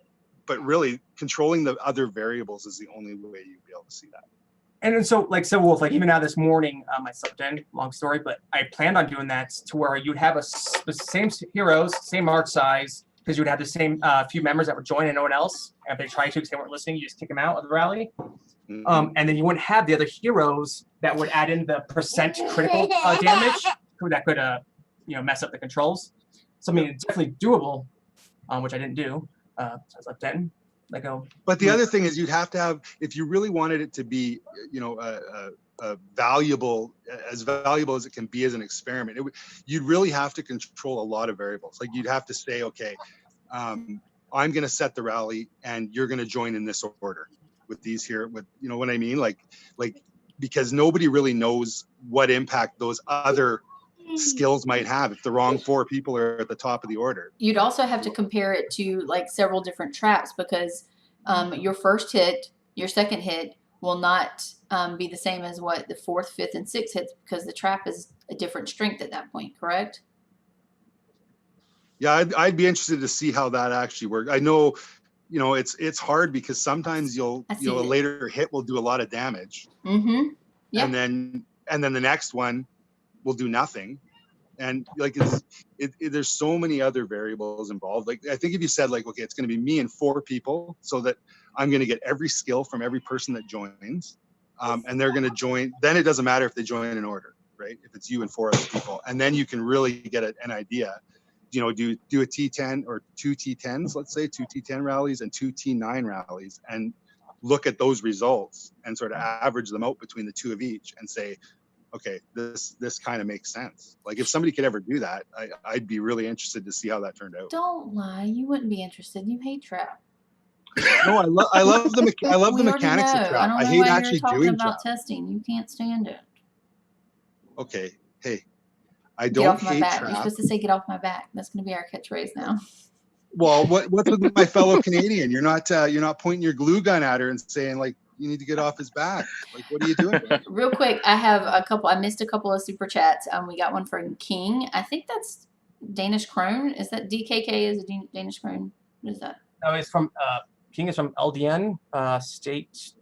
really controlling the other variables is the only way you'd be able to see that. And so Wolf, even now this morning, I slept in, long story, but I planned on doing that to where you'd have the same heroes, same arc size, because you would have the same few members that would join and no one else. And if they tried to because they weren't listening, you just kick them out of the rally. And then you wouldn't have the other heroes that would add in the percent critical damage that could mess up the controls. So I mean, it's definitely doable, which I didn't do. So I slept in. But the other thing is, you'd have to have, if you really wanted it to be, valuable as it can be as an experiment, you'd really have to control a lot of variables. Like you'd have to say, okay, I'm going to set the rally and you're going to join in this order with these here, with, what I mean? Like, because nobody really knows what impact those other skills might have if the wrong 4 people are at the top of the order. You'd also have to compare it to several different traps, because your first hit, your second hit will not be the same as what the 4th, 5th, and 6th hits, because the trap is a different strength at that point, correct? Yeah, I'd be interested to see how that actually works. I know, it's hard because sometimes a later hit will do a lot of damage. Mm-hmm. Yep. And then the next one will do nothing. And there's so many other variables involved. Like, I think if you said okay, it's going to be me and 4 people, so that I'm going to get every skill from every person that joins, and they're going to join, then it doesn't matter if they join in order, right? If it's you and 4 other people, and then you can really get an idea, do a T10 or 2 T10s, let's say 2 T10 rallies and 2 T9 rallies, and look at those results and sort of average them out between the 2 of each and say, okay, this kind of makes sense. Like, if somebody could ever do that, I'd be really interested to see how that turned out. Don't lie, you wouldn't be interested. You hate trap. No, I love the mechanics of trap. I hate actually doing about trap. testing. You can't stand it. Okay, hey, I Get don't off my hate back. trap. You're supposed to say "get off my back." That's going to be our catchphrase now. Well, what's with my fellow Canadian? You're not pointing your glue gun at her and saying you need to get off his back. What are you doing? Real quick, I have I missed a couple of super chats. We got one from King. I think that's Danish Krone. Is that DKK? Is a Danish Krone? What is that? No, it's from King is from LDN, state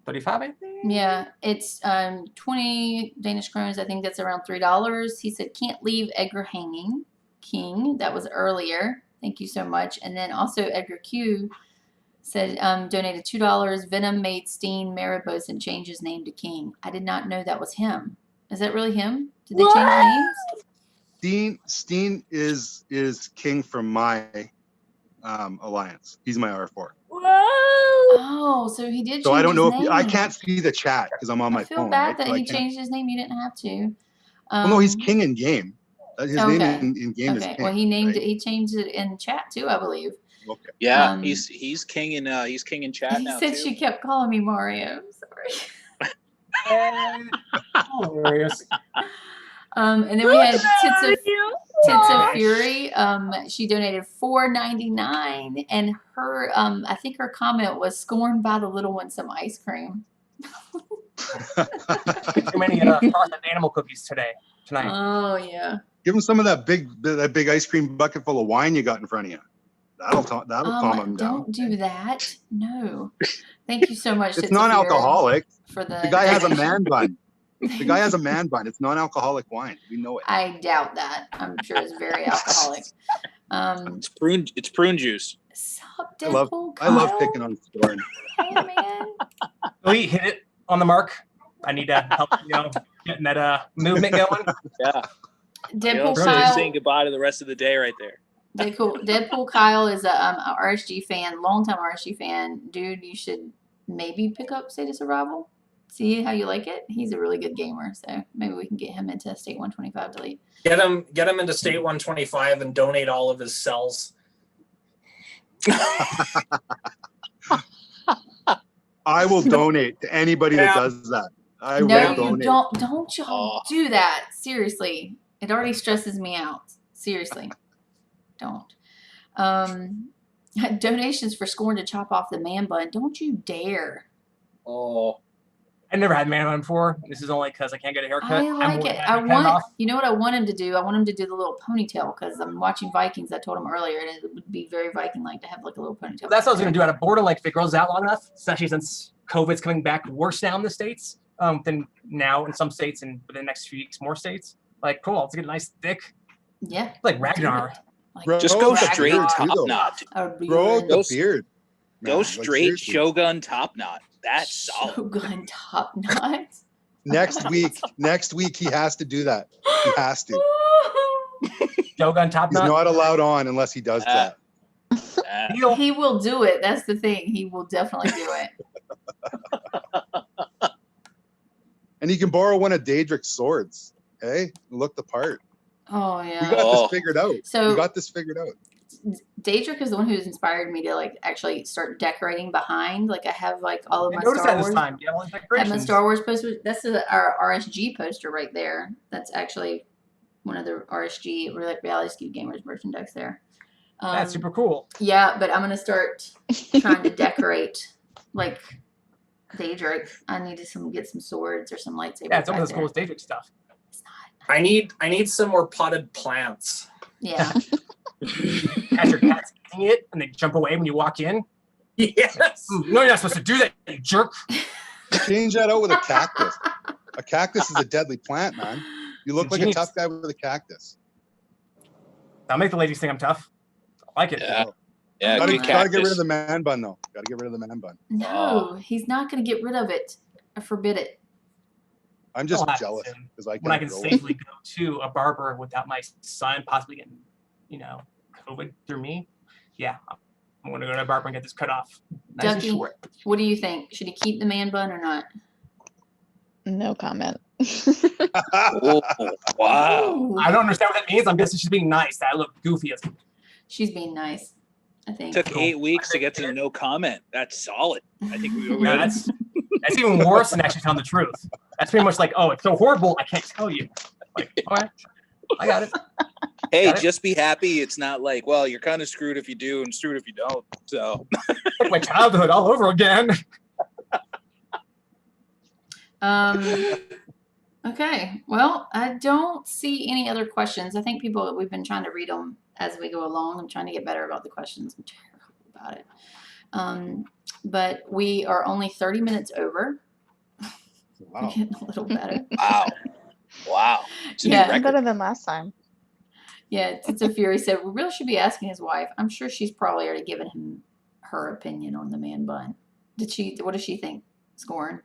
35, I think. Yeah, it's 20 Danish krones. I think that's around $3. He said, "Can't leave Edgar hanging." King, that was earlier. Thank you so much. And then also Edgar Q said, donated $2. Venom made Steen Maribos and changed his name to King. I did not know that was him. Is that really him? Did they change names? Steen is king from my alliance. He's my R4. Oh, so he did. So I change don't know his if I name. can't see the chat because I'm on my I feel phone. bad Right? that So he changed his name. You didn't have to. Well, no, he's king in game. His name in game is Okay. king. Well, he named right? it. He changed it in chat too, I believe. Okay. Yeah, he's king in chat He now said too. she kept calling me Mario. Sorry. Hilarious. And then we had Tits of Fury. She donated $4.99, and her I think her comment was scorned by the little one some ice cream. Too many frosted animal cookies tonight. Oh yeah. Give him some of that big ice cream bucket full of wine you got in front of you. That'll calm him down. Don't do that. No. Thank you so much. It's non-alcoholic. For the guy has a donation. man bun. The guy has a man bun. It's non-alcoholic wine. We know it. I doubt that. I'm sure it's very alcoholic. It's prune juice. Sup, I love Kyle? picking on Scorn. Hey man. We hit it on the mark. I need to help getting that movement going. Yeah. Deadpool You're Kyle. saying goodbye to the rest of the day right there. Deadpool Kyle is a RSG fan, longtime RSG fan. Dude, you should maybe pick up State of Survival. See how you like it. He's a really good gamer, so maybe we can get him into State 125 delete. Get him into State 125 and donate all of his cells. I will donate to anybody that does that. I will donate. Don't y'all do that. Seriously. It already stresses me out. Seriously. Don't. Donations for Scorn to chop off the man bun. Don't you dare. Oh. I never had man bun before. This is only because I can't get a haircut. I like it. You know what I want him to do? I want him to do the little ponytail because I'm watching Vikings. I told him earlier, and it would be very Viking-like to have like a little ponytail. That's what I was going to do out of boredom. Like if it grows out long enough, especially since COVID's coming back worse now in the States than now in some states and within the next few weeks, more states. Like, cool, let's get a nice thick. Yeah. Like Ragnar. Just go straight top knot. Grow out the beard. Go straight Shogun top knot. That's solid. Shogun top knot. Next week he has to do that. He has to. Shogun top knot. He's not allowed on unless he does that. He will do it. That's the thing. He will definitely do it. And he can borrow one of Daedric's swords. Hey, look the part. Oh yeah. We got this figured out. So we got this figured out. Daedric is the one who's inspired me to like actually start decorating behind. Like I have like all of my Star Star Wars. Wars. Time. Yeah, I have my Star Wars poster. That's our RSG poster right there. That's actually one of the RSG Reality Scoop Gamers merchandise there. That's super cool. Yeah, but I'm gonna start trying to decorate like Daedric. I need to get some swords or some lightsabers. Yeah, it's almost as cool as Daedric stuff. It's not. I need some more potted plants. Yeah. As your cat's eating it and they jump away when you walk in. Yes. No, you're not supposed to do that, you jerk. Change that out with a cactus. A cactus is a deadly plant, man. You look like a tough guy with a cactus. I'll make the ladies think I'm tough. I like it. Yeah. Gotta get rid of the man bun, though. Gotta get rid of the man bun. No, he's not gonna get rid of it. I forbid it. I'm just jealous because when I can safely go to a barber without my son possibly getting, COVID through me. Yeah, I'm gonna go to a barber and get this cut off. Nice Ducky, and short. what do you think? Should he keep the man bun or not? No comment. Oh, wow. I don't understand what that means. I'm guessing she's being nice. I look goofy as. She's being nice. I think. Took 8 weeks to get to the no comment. That's solid. I think we were Yeah, that's even worse than actually telling the truth. That's pretty much like, oh, it's so horrible, I can't tell you. Like, all right, I got it. Hey, just be happy. It's not like, well, you're kind of screwed if you do and screwed if you don't. So, like my childhood all over again. Okay. Well, I don't see any other questions. I think we've been trying to read them as we go along. I'm trying to get better about the questions. I'm terrible about it. But we are only 30 minutes over. Wow. We're getting a little better. Wow. Yeah. Better than last time. Yeah. Tits Fury said, we really should be asking his wife. I'm sure she's probably already given him her opinion on the man bun. What does she think, Scorn?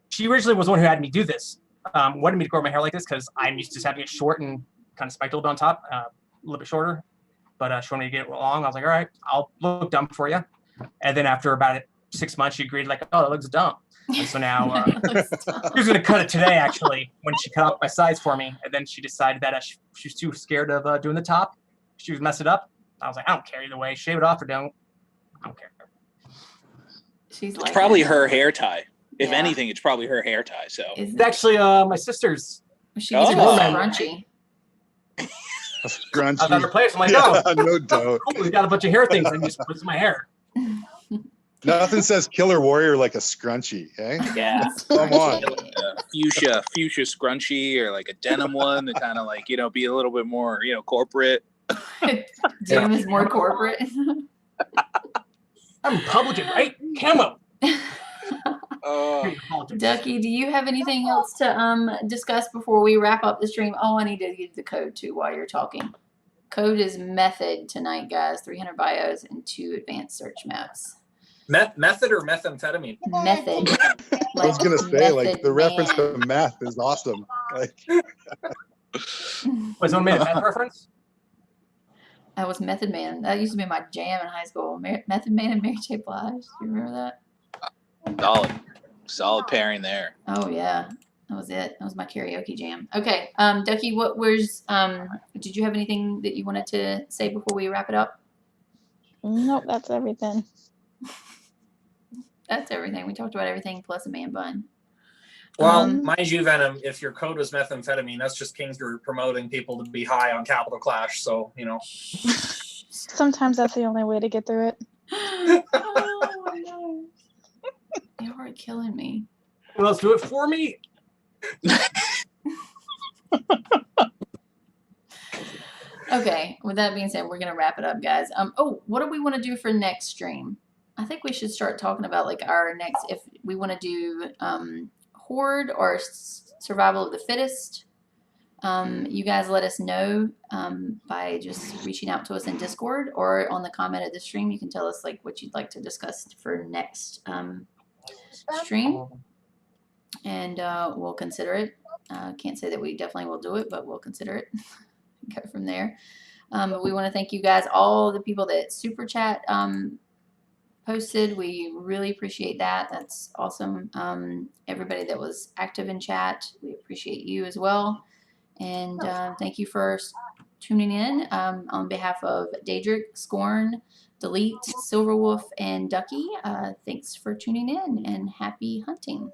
She originally was the one who had me do this. Wanted me to grow my hair like this because I'm used to just having it short and kind of spiked a little bit on top, a little bit shorter, but she wanted to get it long. I was like, all right, I'll look dumb for you. And then after about 6 months, she agreed, like, oh, it looks dumb. And so now she was going to cut it today, actually, when she cut off my sides for me. And then she decided that she was too scared of doing the top. She would mess it up. I was like, I don't care either way. Shave it off or don't. I don't care. She's It's like probably her hair tie. If Yeah. anything, it's probably her hair tie. So Is It's actually my sister's. she gets Oh. scrunchy. A I was at scrunchie. her place. I'm like, Yeah, oh, no doubt. cool. We got a bunch of hair things. I just put in my hair. Nothing says killer warrior like a scrunchie, eh? yeah, Come on. fuchsia scrunchie or like a denim one to kind of like be a little bit more corporate. Jim is more corporate. I'm Republican, right? Camo. Ducky, do you have anything else to discuss before we wrap up the stream? Oh, I need to give the code too while you're talking. Code is method tonight, guys. 300 bios and 2 advanced search maps. Method or methamphetamine? Method. I was gonna say, like, Method the reference man. to meth is awesome. Like, Was someone made a meth reference? That was Method Man. That used to be my jam in high school. Method Man and Mary J. Blige. Do you remember that? Solid pairing there. Oh yeah, that was it. That was my karaoke jam. Okay, Ducky, did you have anything that you wanted to say before we wrap it up? Nope, that's everything. That's everything. We talked about everything plus a man bun. Well, mind you, Venom, if your code was methamphetamine, that's just Kingsbury promoting people to be high on Capital Clash. So, Sometimes that's the only way to get through it. Oh my gosh. You are killing me. Well, let's do it for me. Okay, with that being said, we're gonna wrap it up, guys. What do we want to do for next stream? I think we should start talking about like our next, if we want to do Horde or Survival of the Fittest. You guys let us know by just reaching out to us in Discord or on the comment of the stream. You can tell us like what you'd like to discuss for next stream, and we'll consider it. Can't say that we definitely will do it, but we'll consider it. Go from there. But we want to thank you guys, all the people that super chat posted. We really appreciate that. That's awesome. Everybody that was active in chat, we appreciate you as well. And thank you for tuning in. On behalf of Daedric, Scorn, Delete, Silverwolf, and Ducky, thanks for tuning in and happy hunting.